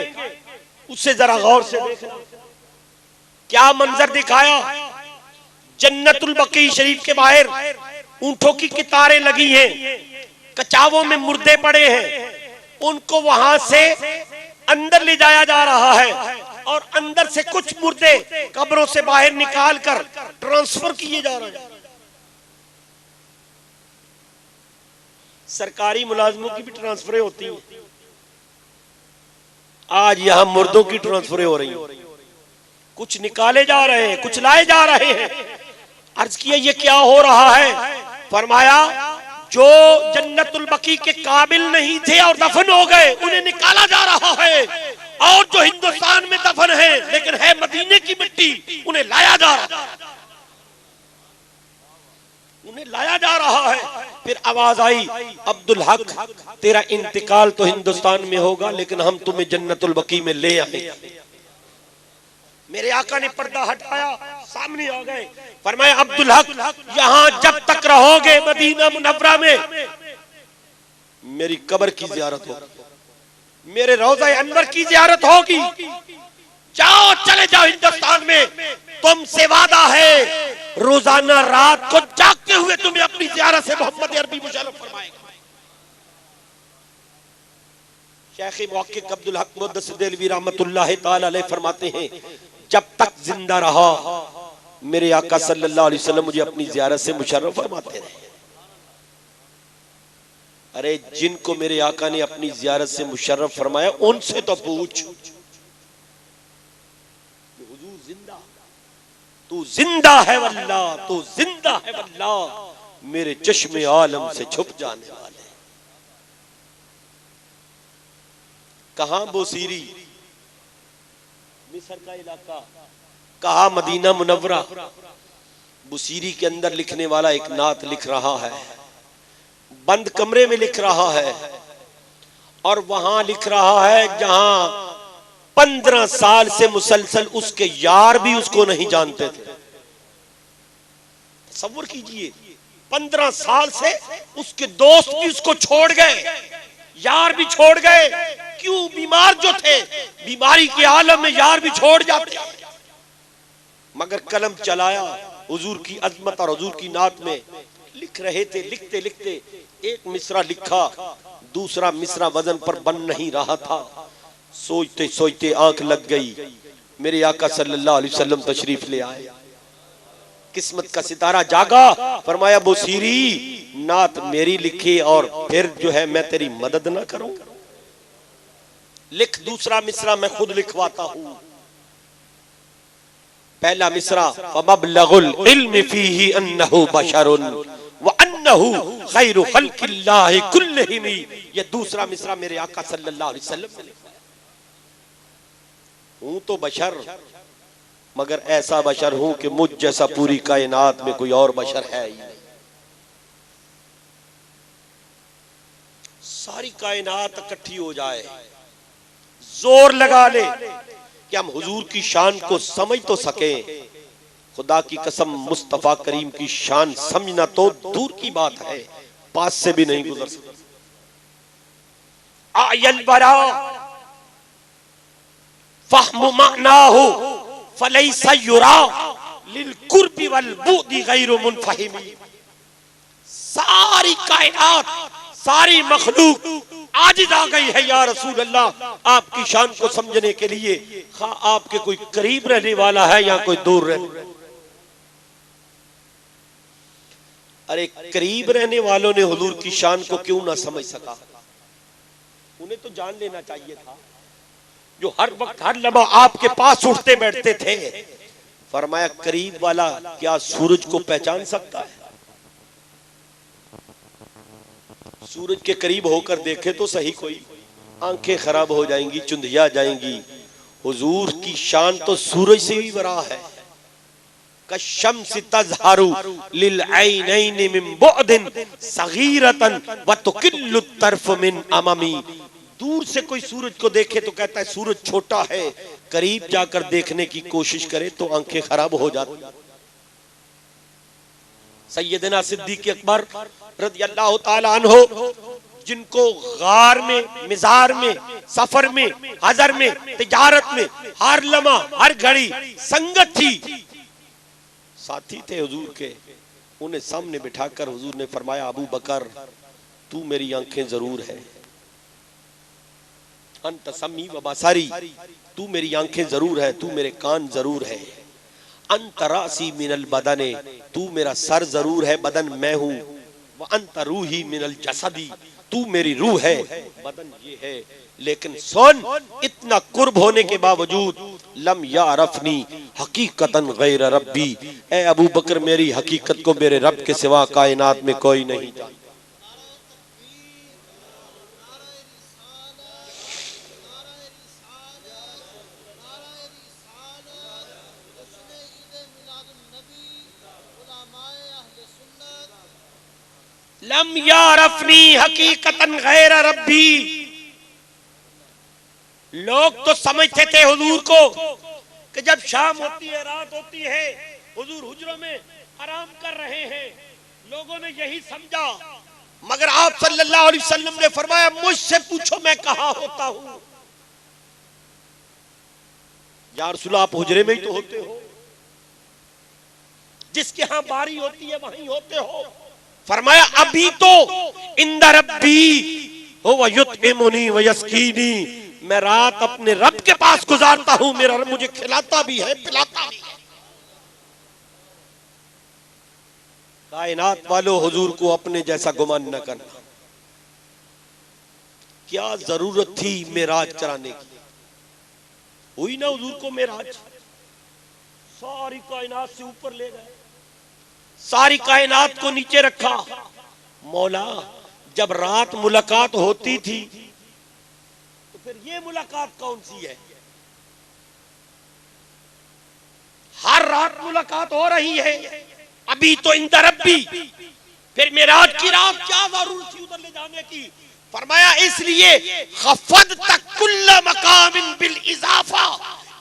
उससे जरा गौर से देखना। क्या मंजर दिखाया? जन्नतुल बकी शरीफ के बाहर ऊंटों की कितारें लगी हैं, कचावों में मुर्दे पड़े हैं, उनको वहां से अंदर ले जाया जा रहा है और अंदर से कुछ मुर्दे कब्रों से बाहर निकाल कर ट्रांसफर किए जा रहे हैं। सरकारी मुलाजमों की भी ट्रांसफरें होती हैं, आज यहां मुर्दों की ट्रांसफरें हो रही हैं। कुछ निकाले जा रहे हैं, कुछ लाए जा रहे हैं। अर्ज किया ये क्या हो रहा है? फरमाया जो जन्नतुल बकी के काबिल नहीं थे और दफन हो गए, उन्हें निकाला जा रहा है, और जो हिंदुस्तान में दफन है लेकिन है मदीने की मिट्टी, उन्हें लाया जा रहा है, उन्हें लाया जा रहा है। फिर आवाज आई, अब्दुल हक तेरा इंतकाल तो हिंदुस्तान में होगा, लेकिन हम तुम्हें जन्नतुल बकी में ले आएंगे। मेरे आका ने पर्दा हटाया, सामने आ गए, फरमाया अब्दुल हक यहां जब तक रहोगे मदीना मुनव्वरा में, मेरी कब्र की जियारत होगी, मेरे रोज़ा अनवर की जियारत होगी। जाओ, चले जाओ हिंदुस्तान में, तुमसे वादा है रोजाना रात को जागते हुए तुम्हें अपनी जियारत से मोहम्मद अरबी मुशर्रफ फरमाएगा। शेख मुहक्किक अब्दुल हक मुद्दस देलवी रहमतुल्लाह ताला अलैह फरमाते हैं, जब तक जिंदा रहा मेरे आका सल्लल्लाहु अलैहि वसल्लम मुझे अपनी जियारत से मुशर्रफ फरमाते रहे। अरे जिनको मेरे आका ने अपनी जियारत से मुशर्रफ फरमाया, उनसे तो पूछ, हुजूर जिंदा, तू जिंदा है वल्लाह, तू जिंदा है वल्लाह, मेरे चश्मे आलम से छुप जाने वाले। कहां बोसीरी, मिस्र का इलाका, कहा मदीना मुनव्वरा। बुसीरी के अंदर लिखने वाला एक नात लिख रहा है, बंद कमरे में लिख रहा है, और वहां लिख रहा है जहां 15 साल से मुसलसल उसके यार भी उसको नहीं जानते थे। तसव्वुर कीजिए, 15 साल से उसके दोस्त भी उसको छोड़ गए, यार भी छोड़ गए। क्यों? बीमार जो थे, बीमारी के आलम में यार भी छोड़ जाते, मगर कलम चलाया हुजूर की अजमत और हुजूर की नात में लिख रहे थे। लिखते लिखते एक मिसरा लिखा, दूसरा मिसरा वजन पर बन नहीं रहा था। सोचते सोचते आंख लग गई, मेरे आका सल्लल्लाहु अलैहि वसल्लम तशरीफ ले आए। किस्मत का सितारा जागा, फरमाया बोसीरी नात मेरी लिखी और फिर जो है मैं तेरी मदद ना करूं? लिख दूसरा मिसरा मैं खुद लिखवाता हूं। पहला मिसरा, फमबलगुल इल्म फीही अन्नहु बशरुन व अन्नहु खैरु खल्किल्लाहि कुल्लिहिम। ये दूसरा मिसरा मेरे आका सल्लल्लाहु अलैहि वसल्लम ने लिखा। हूं तो बशर, मगर ऐसा बशर हूं कि मुझ जैसा पूरी कायनात में कोई और बशर है ही नहीं। सारी कायनात इकट्ठी हो जाए, जोर लगा ले कि हम हुजूर की शान को समझ तो सके। खुदा की कसम, मुस्तफा करीम की शान समझना तो दूर की बात है, पास से भी नहीं गुजर सकते। आयल बरा फहमु मानाहु फलैसा युरा लिल कुर्बी वल बुदी गैरु मुनफहिमी। सारी कायनात, सारी मखलूक आजिज आ गई है या रसूल अल्लाह, आपकी शान को समझने के लिए। खा आपके कोई करीब रहने वाला है या कोई दूर रहने। अरे करीब रहने वालों ने हुजूर की शान को क्यों ना समझ सका? उन्हें तो जान लेना चाहिए था, जो हर वक्त हर लम्हा आपके पास उठते बैठते थे। फरमाया करीब वाला क्या सूरज को पहचान सकता है? सूरज के करीब होकर देखे तो सही कोई, आंखें खराब हो जाएंगी, चुंधिया जाएंगी। हुजूर की शान तो सूरज से भी बड़ा है। कशम्स तज़हरु लिल ऐनैन मिन बुअदिन सगीरतन व तुकिल्लु तर्फ मिन अममी। दूर से कोई सूरज को देखे तो कहता है सूरज छोटा है, करीब जाकर देखने की कोशिश करे तो आंखें खराब हो जाती। सैयदना सिद्दीक़ अकबर रज़ियल्लाहु ताला अन्हु, जिनको गार में, मिज़ार में, सफर में, हजर में, तिजारत में हर लम्हा हर घड़ी संगत थी, साथी थे हुजूर के, उन्हें सामने बिठाकर हुजूर ने फरमाया अबू बकर तू मेरी आंखें जरूर है, अंत समी व बसारी, तू मेरी आंखें जरूर है, तू मेरे कान जरूर है, अंत रासी मिनल बदने, तू मेरा सर जरूर है, बदन मैं हूं, व अंत रूही मिनल जसदी, तू मेरी रूह है, बदन ये है। लेकिन सुन, इतना कुर्ब होने के बावजूद लम यारफनी हकीकतन गैर रब्बी, ए अबू बकर मेरी हकीकत को मेरे रब के सिवा कायनात में कोई नहीं जानता। लम यारफनी हकीकतन गैर रब्बी। लोग तो समझते थे हुजूर को कि जब शाम होती है, रात होती है, हुजूर हुजरों में आराम कर रहे हैं, लोगों ने यही समझा। मगर आप सल्लल्लाहु अलैहि वसल्लम ने फरमाया मुझसे पूछो मैं कहां होता हूं। या रसूल आप हुजरे में ही तो होते हो, जिसके यहां बारी होती है वहीं होते हो। फरमाया अभी तो इंदा रब्बी हो व युतइमुनी व यस्कीनी, मैं रात अपने रब के पास गुजारता हूं, मेरा रब मुझे खिलाता भी है पिलाता भी है। कायनात वालों हुजूर को अपने जैसा गुमान न करना। क्या जरूरत थी मेराज कराने की? हुई ना हुजूर को मेराज, सारी कायनात से ऊपर ले गए, सारी कायनात को नीचे रखा। मौला जब रात मुलाकात होती थी तो फिर ये मुलाकात कौन सी है? हर रात मुलाकात हो रही है, अभी तो इंदा रब्बी, फिर मेराज की रात क्या जरूरत थी उधर ले जाने की? फरमाया इसलिए खफद तक कुल्ल मकामिन बिल इजाफा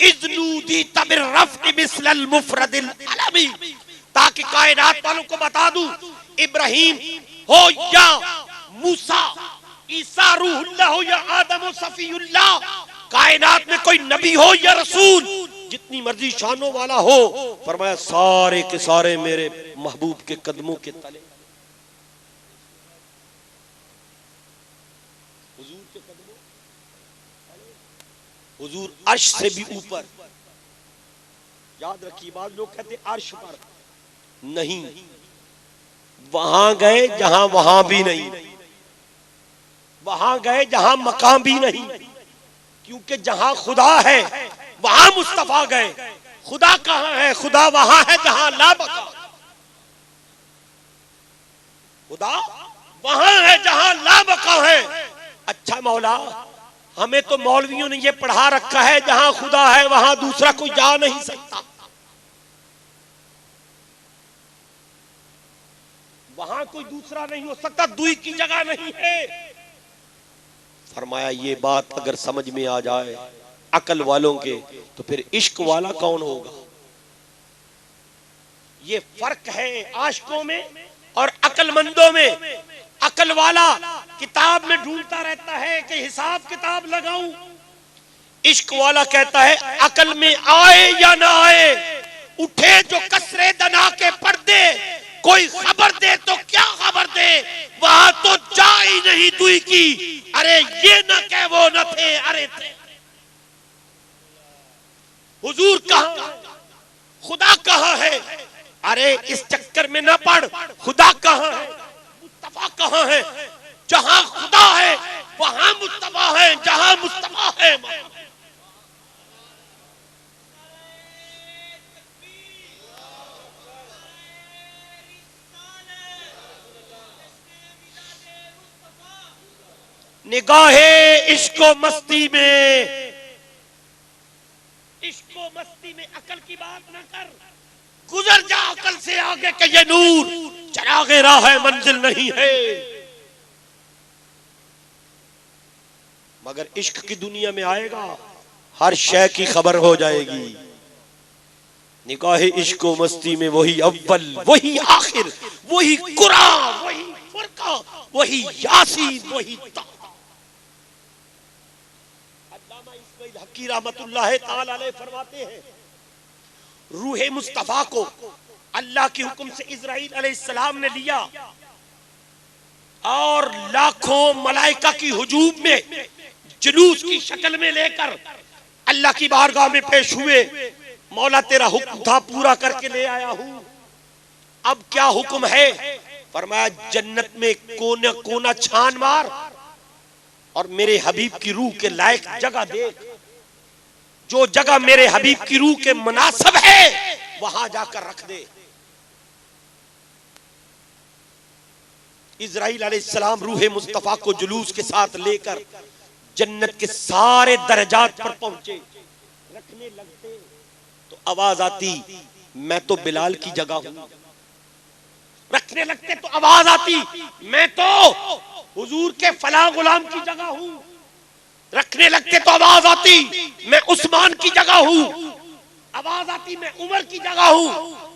इज़नूदी तबिर रफ़ मिस्लल मुफरदिल अलमी, ताकि कायनात वालों को बता दूं इब्राहिम हो या मूसा, ईसा रूहुल्लाह हो या आदम सफीउल्लाह, कायनात में कोई नबी हो या रसूल, जितनी मर्जी शानों वाला हो, फरमाया सारे के सारे मेरे महबूब के कदमों के तले, हुजूर के कदमों, हुजूर अर्श से भी ऊपर। याद रखिए बात, लोग कहते अर्श पर नहीं, वहां गए जहां वहां भी नहीं, वहां गए जहां मकाम भी नहीं, क्योंकि जहां खुदा है वहां मुस्तफा गए। खुदा कहां है? खुदा वहां है जहां ला बका, खुदा वहां है जहां ला बका है। अच्छा मौला, हमें तो मौलवियों ने ये पढ़ा रखा है जहां खुदा है वहां दूसरा कोई जा नहीं सकता, वहां कोई दूसरा नहीं हो सकता, दुई की जगह नहीं है। फरमाया ये बात अगर समझ में आ जाए अकल वालों के, तो फिर इश्क वाला कौन होगा? ये फर्क है आशिकों में और अकलमंदों में। अकल वाला किताब में ढूंढता रहता है कि हिसाब किताब लगाऊं, इश्क वाला कहता है अकल में आए या ना आए, उठे जो कसरे दना के पर्दे, कोई खबर दे तो क्या खबर दे, वहां तो जा ही नहीं दुई की, अरे ये न कह वो न थे, अरे थे। हुजूर कहां, खुदा कहां है? अरे इस चक्कर में न पड़, खुदा कहां है, मुस्तफा कहां है? जहां खुदा है वहां मुस्तफा है, जहां मुस्तफा है निगाहे इश्को मस्ती में मस्ती में अकल की बात ना कर, गुजर जा अकल से आगे के ये नूर चरागे राह है, मंजिल नहीं है। मगर इश्क की दुनिया में आएगा, हर शय की खबर हो जाएगी। निकाहे इश्क व मस्ती में वही अव्वल, वही आखिर, वही कुरान, वही फुरका, वही यासीन, वही ताहा। अल्लामा इस्माइल हक्की रहमतुल्लाह ताला अलैह फरमाते हैं, रूह मुस्तफा को अल्लाह के हुक्म से इजराइल अलैहिस्सलाम ने लिया और लाखों मलाइका की हुजूम में जुलूस की शक्ल में लेकर अल्लाह की बारगाह में पेश हुए। मौला तेरा हुक्म था, पूरा करके ले आया हूं, अब क्या हुक्म है? फरमाया जन्नत में कोना कोना छान मार और मेरे हबीब की रूह के लायक जगह देख, जो जगह मेरे हबीब की रूह के मुनासिब है वहां जाकर रख दे। इजराइल अलैहिस्सलाम रूह मुस्तफा को जुलूस के साथ लेकर जन्नत के सारे दर्जात पर पहुंचे। रखने लगते तो आवाज आती, मैं तो बिलाल की जगह हूं। रखने लगते तो आवाज आती, मैं तो हुजूर के फलां गुलाम की जगह हूं। रखने लगते तो आवाज आती, मैं उस्मान की जगह हूं। आवाज आती, मैं उमर की जगह हूं।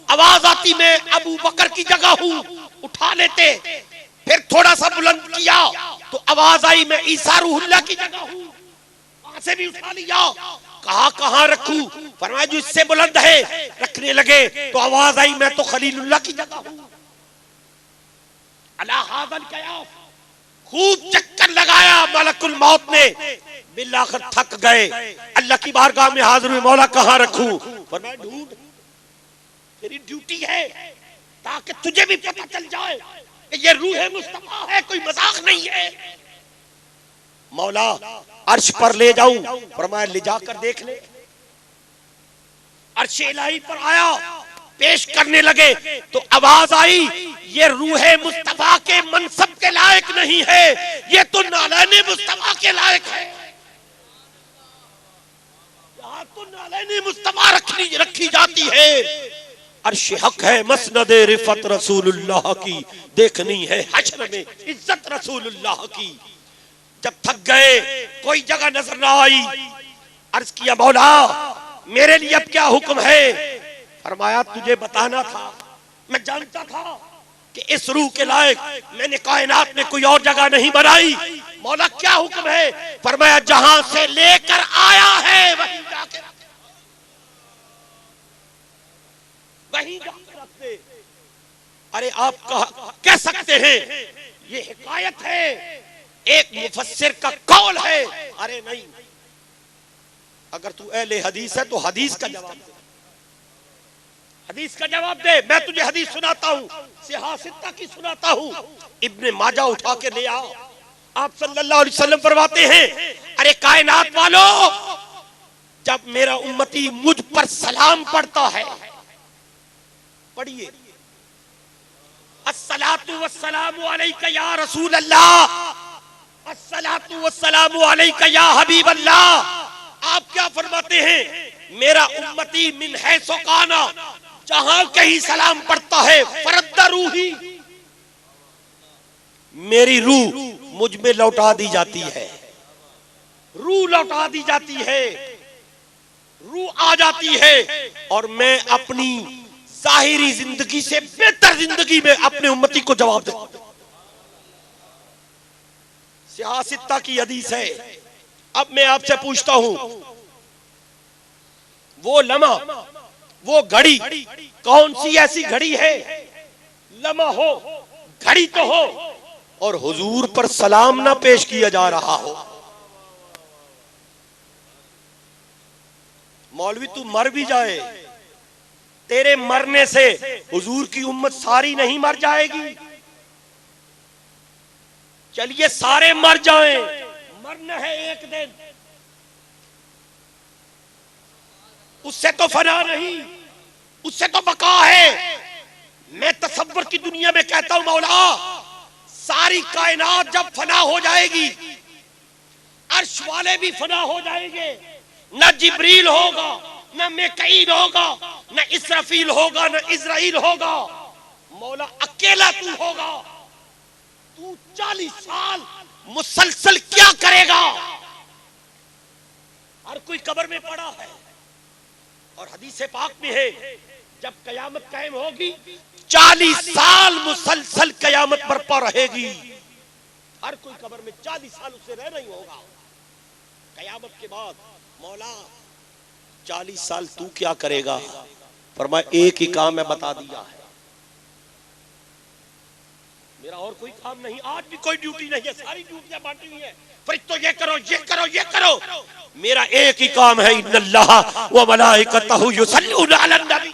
आवाज आती, मैं अबू बकर की जगह हूं। उठा लेते, फिर थोड़ा सा बुलंद किया तो आवाज आई, मैं ईसा रूहुल्लाह की जगह हूं। वहां से भी उठा लिया, कहां रखूं? फरमाया जो इससे बुलंद है। रखने लगे तो आवाज आई, मैं तो खलीलुल्लाह की जगह हूं। अला हाज़ल कयाफ, खूब चक्कर लगाया मलकुल मौत ने, बिलाखिर थक गए। अल्लाह की बारगाह में हाजिर हुए, मौला कहां रखूं? फरमाया ढूंढ, तेरी ड्यूटी है ताकि तुझे भी पता चल जाए ये रूह मुस्तफा है, कोई मजाक नहीं है। मौला अर्श पर ले जाऊं? फरमाया ले जाकर देख ले। अर्श इलाही पर आया, पेश करने लगे तो आवाज आई, ये रूह मुस्तफा के मनसब के लायक नहीं है, ये तो नालैने मुस्तफा के लायक है। यहाँ तो नालैने मुस्तफा रखी जाती है। अर्श हक है, मसनद रिफत रसूलुल्लाह की, देखनी है हश्र में इज्जत रसूलुल्लाह की। जब थक गए, कोई जगह नजर ना आई, अर्ज किया, मौला मेरे लिए अब क्या हुक्म है? फरमाया तुझे बताना था, मैं जानता था कि इस रूह के लायक मैंने कायनात में कोई और जगह नहीं बनाई। मौला क्या हुक्म है? फरमाया जहां से लेकर आया है वहीं जाकर रख दे। अरे आप कह सकते हैं ये हिकायत है, एक मुफस्सिर का कौल है। अरे नहीं, अगर तू अहले हदीस है तो हदीस का जवाब दे, हदीस का जवाब दे। मैं तुझे हदीस सुनाता हूँ, सिहासित्ता की सुनाता हूँ। इब्ने माजा उठा के ले आओ। आप सल्लल्लाहु अलैहि वसल्लम फरमाते हैं, अरे कायनात वालों, जब मेरा उम्मती मुझ पर सलाम पढ़ता है, पढ़िए, अस्सलातु वस्सलामु अलैका या रसूल अल्लाह, अस्सलातु वस्सलामु अलैका या हबीब अल्लाह। आप क्या फरमाते हैं? मेरा उम्मती मिन हैसो काना, जहां कहीं सलाम पढ़ता है, फरद्दा रूही, मेरी रूह मुझ में लौटा दी जाती है। रूह लौटा दी जाती है, रूह आ जाती है और मैं अपनी जाहिरी जिंदगी से बेहतर जिंदगी में अपने उम्मती को जवाब देता हूं। सियासत्ता की हदीस है। अब मैं आपसे पूछता हूं, वो लम्हा, वो घड़ी कौन सी ऐसी घड़ी है, लम्हा हो, घड़ी तो हो, और हुजूर पर सलाम ना पेश किया जा रहा हो? मौलवी तू मर भी जाए, तेरे मरने से हुजूर की उम्मत सारी नहीं मर जाएगी। चलिए सारे मर जाएं, मरना है एक दिन, उससे तो फना नहीं, उससे तो बका है। मैं तसव्वुर की दुनिया में कहता हूं, मौला सारी कायनात जब फना हो जाएगी, अर्श वाले भी फना हो जाएंगे, न जिब्रील होगा, न मेकाईल होगा, न इसराफील होगा, न इजराइल होगा। मौला अकेला तू होगा। तू 40 साल मुसलसल क्या करेगा? हर कोई कब्र में पड़ा है और हदीस पाक में है जब कयामत कायम होगी 40 साल मुसलसल कयामत बरपा रहेगी। हर कोई कब्र में 40 साल उसे रह नहीं होगा। कयामत के बाद मौला 40 साल तू क्या करेगा? फरमाया एक ही काम मैं बता दिया है, मेरा और कोई काम नहीं, आज भी कोई ड्यूटी नहीं है, सारी ड्यूटियां बांटी हुई है। फिर तो ये करो, ये करो, ये करो। मेरा एक ही काम है, इन्नल्लाह व मलाइकतहु युसल्लूना अलन नबी।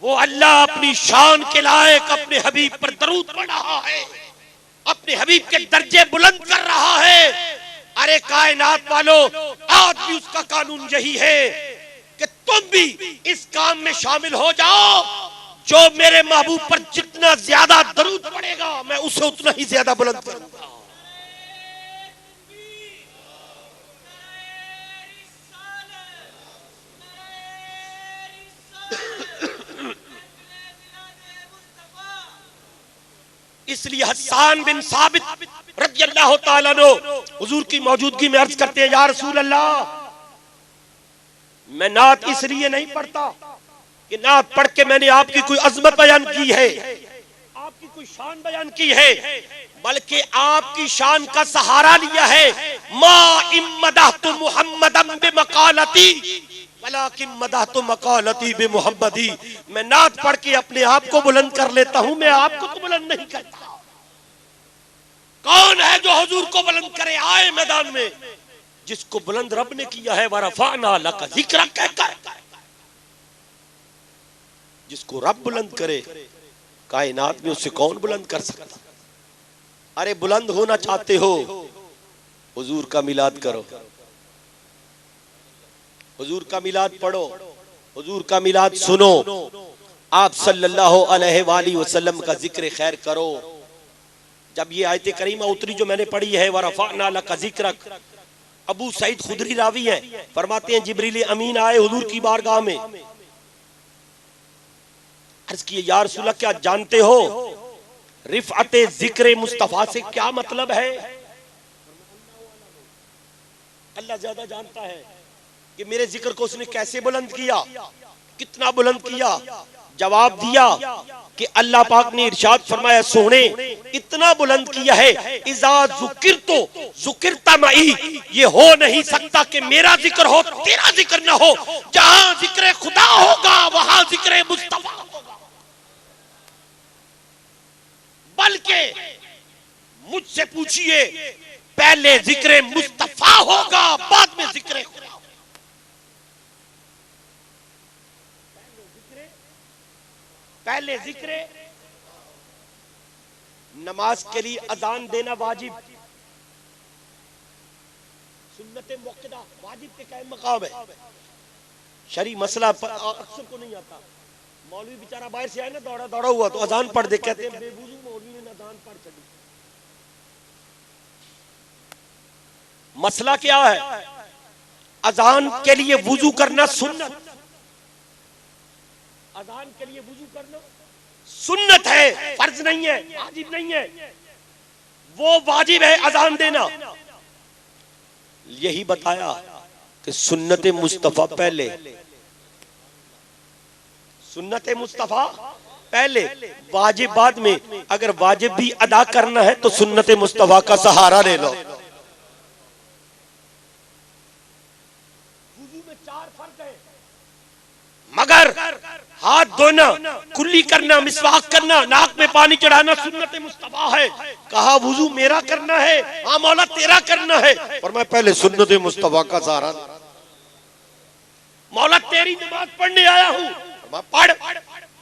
वो अल्लाह अपनी शान के लायक अपने हबीब पर दरूद पढ़ रहा है, अपने हबीब के दर्जे बुलंद कर रहा है। अरे कायनात वालों, आज भी उसका कानून यही है कि तुम भी इस काम में शामिल हो जाओ। जो मेरे महबूब पर जितना ज्यादा दरूद पड़ेगा मैं उसे उतना ही ज्यादा बुलंद करूंगा। इसलिए हसन बिन साबित रज़ियल्लाहु ताला अन्हु हुजूर की मौजूदगी में अर्ज करते हैं, या रसूल अल्लाह, मैं नात इसलिए नहीं पढ़ता कि नात पढ़ के मैंने आपकी कोई अजमत बयान की है, आपकी कोई शान बयान की है, बल्कि आपकी शान का सहारा लिया है। मा इम्मदहतु मुहम्मदन बिमकालती वलाकिन मदहतु मकालती बिमुहम्मदी। मैं नात पढ़ के अपने आप को बुलंद कर लेता हूं, मैं आपको तो बुलंद नहीं करता। कौन है जो हुजूर को बुलंद करे? आए मैदान में। जिसको बुलंद रब ने किया है, वरफाना लका जिक्रा कहकर, जिसको रब बुलंद करे कायनात में उससे कौन बुलंद कर सकता? अरे बुलंद होना चाहते हो, हुजूर का मिलाद करो, हुजूर का मिलाद पढ़ो, हुजूर का मिलाद सुनो, आप सल्लल्लाहु अलैहि वसल्लम का जिक्र खैर करो। जब ये आयत करीमा उतरी जो मैंने पढ़ी है, वरफाना लका जिक्रक, अबू सईद खुदरी रावी है, फरमाते हैं जिब्रील अमीन आए हुजूर की बारगाह में, अर्ज किए या रसूल अल्लाह, क्या जानते हो रिफअते जिक्र मुस्तफा से क्या मतलब है? अल्लाह ज्यादा जानता है कि मेरे जिक्र को उसने कैसे बुलंद किया, कितना बुलंद किया। जवाब दिया कि अल्लाह पाक ने इरशाद फरमाया, सोने इतना बुलंद किया है, इज़ा ज़ुकिरतु ज़ुकिरता मई, ये हो नहीं सकता कि मेरा जिक्र हो तेरा जिक्र ना हो। जहां जिक्र खुदा होगा वहां जिक्र मुस्तफा होगा। बल्कि मुझसे पूछिए, पहले जिक्र मुस्तफा होगा, बाद में जिक्र खुदा। पहले जिक्र, नमाज के लिए अजान देना वाजिब, सुन्नत मुक्कदा वाजिब के कायम मकाम है। शरी मसला अक्सर को नहीं आता। मौलवी बेचारा बाहर से आए ना, दौड़ा दौड़ा हुआ तो अजान पढ़ दे, कहते हैं बेवजू मौलवी ने अजान पढ़ चली। मसला क्या है? अजान के लिए वुजू करना सुन्नत, अजान के लिए वुजू करना सुन्नत है, फर्ज नहीं है, वाजिब नहीं है। वो वाजिब है अजान देना। यही बताया कि सुन्नत मुस्तफा पहले, सुन्नत मुस्तफा पहले, वाजिब बाद में। अगर वाजिब भी अदा करना है तो सुन्नत मुस्तफा का सहारा ले लो। वुजू में 4 फर्ज है, मगर हाथ धोना, कुल्ली करना, मिसवाक करना, नाक में पानी चढ़ाना सुन्नत मुस्तफा है। कहा वुजू मेरा करना है, हाँ मौला तेरा करना है, पर मैं पहले सुन्नत मुस्तफा का सहारा। मौला तेरी नमाज पढ़ने आया हूँ, पढ़।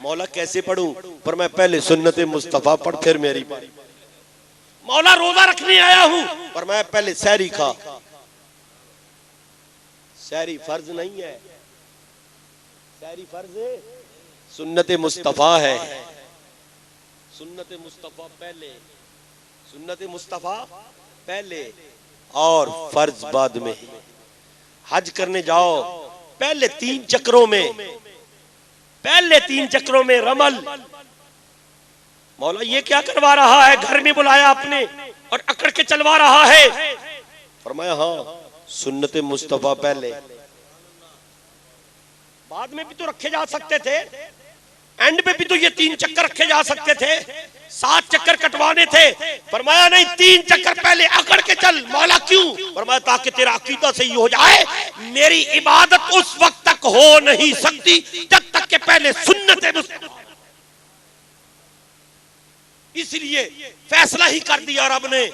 मौला कैसे पढ़ूं? पर मैं पहले सुन्नत मुस्तफा पढ़ फिर मेरी बारी। मौला रोजा रखने आया हूँ, पर मैं पहले सहरी खा। सहरी फर्ज नहीं है, सहरी फर्ज है, सुन्नत मुस्तफा है। सुन्नत मुस्तफा पहले, सुन्नत मुस्तफा पहले और फर्ज बाद में। हज करने जाओ, पहले 3 चक्रों में रमल। मौला ये क्या करवा रहा है, घर में बुलाया आपने और अकड़ के चलवा रहा है। फरमाया हाँ, सुन्नत मुस्तफा पहले, बाद में भी तो रखे जा सकते थे, एंड पे भी तो ये 3 चक्कर रखे जा सकते थे, 7 चक्कर कटवाने थे। फरमाया नहीं, 3 चक्कर पहले अकड़ के चल। मौला क्यों? फरमाया ताकि तेरा अकीदा सही हो जाए। मेरी इबादत उस वक्त तक हो नहीं सकती जब तक के पहले सुन्नत मुस्तफा। इसलिए फैसला ही कर दिया रब ने,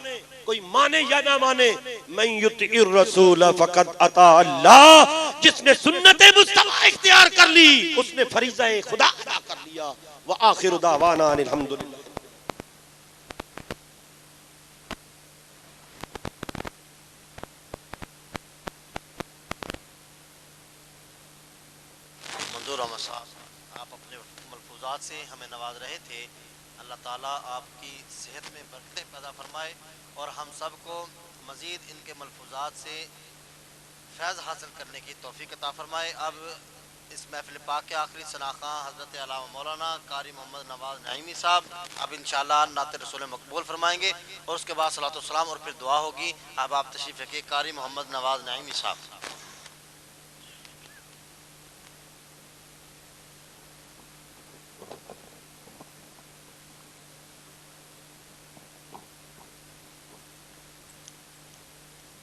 कोई माने या ना माने, मैं युतिइर रसूल फकद अता अल्लाह। जिसने सुन्नत मुस्तफा इख्तियार कर ली उसने फरीज़ा खुदा अदा कर लिया। व आखिर दावाना अल्हम्दुलिल्लाह। मंजूर अहमद साहब, आप अपने मलफूजात से हमें नवाज रहे थे। अल्लाह ताला आपकी सेहत में बरकतें पैदा फरमाए और हम सब को मज़ीद इनके मलफूजात से फैज़ हासिल करने की तौफीक अता फरमाए। अब इस महफिल पाक के आखिरी सनाखा हज़रत अल्लामा मौलाना कारी मोहम्मद नवाज़ नईमी साहब अब इंशाअल्लाह नात रसूल मकबूल फरमाएंगे और उसके बाद सलातो सलाम और फिर दुआ होगी। अब आप तशरीफ़ रखिए कारी मोहम्मद नवाज़ नईमी साहब।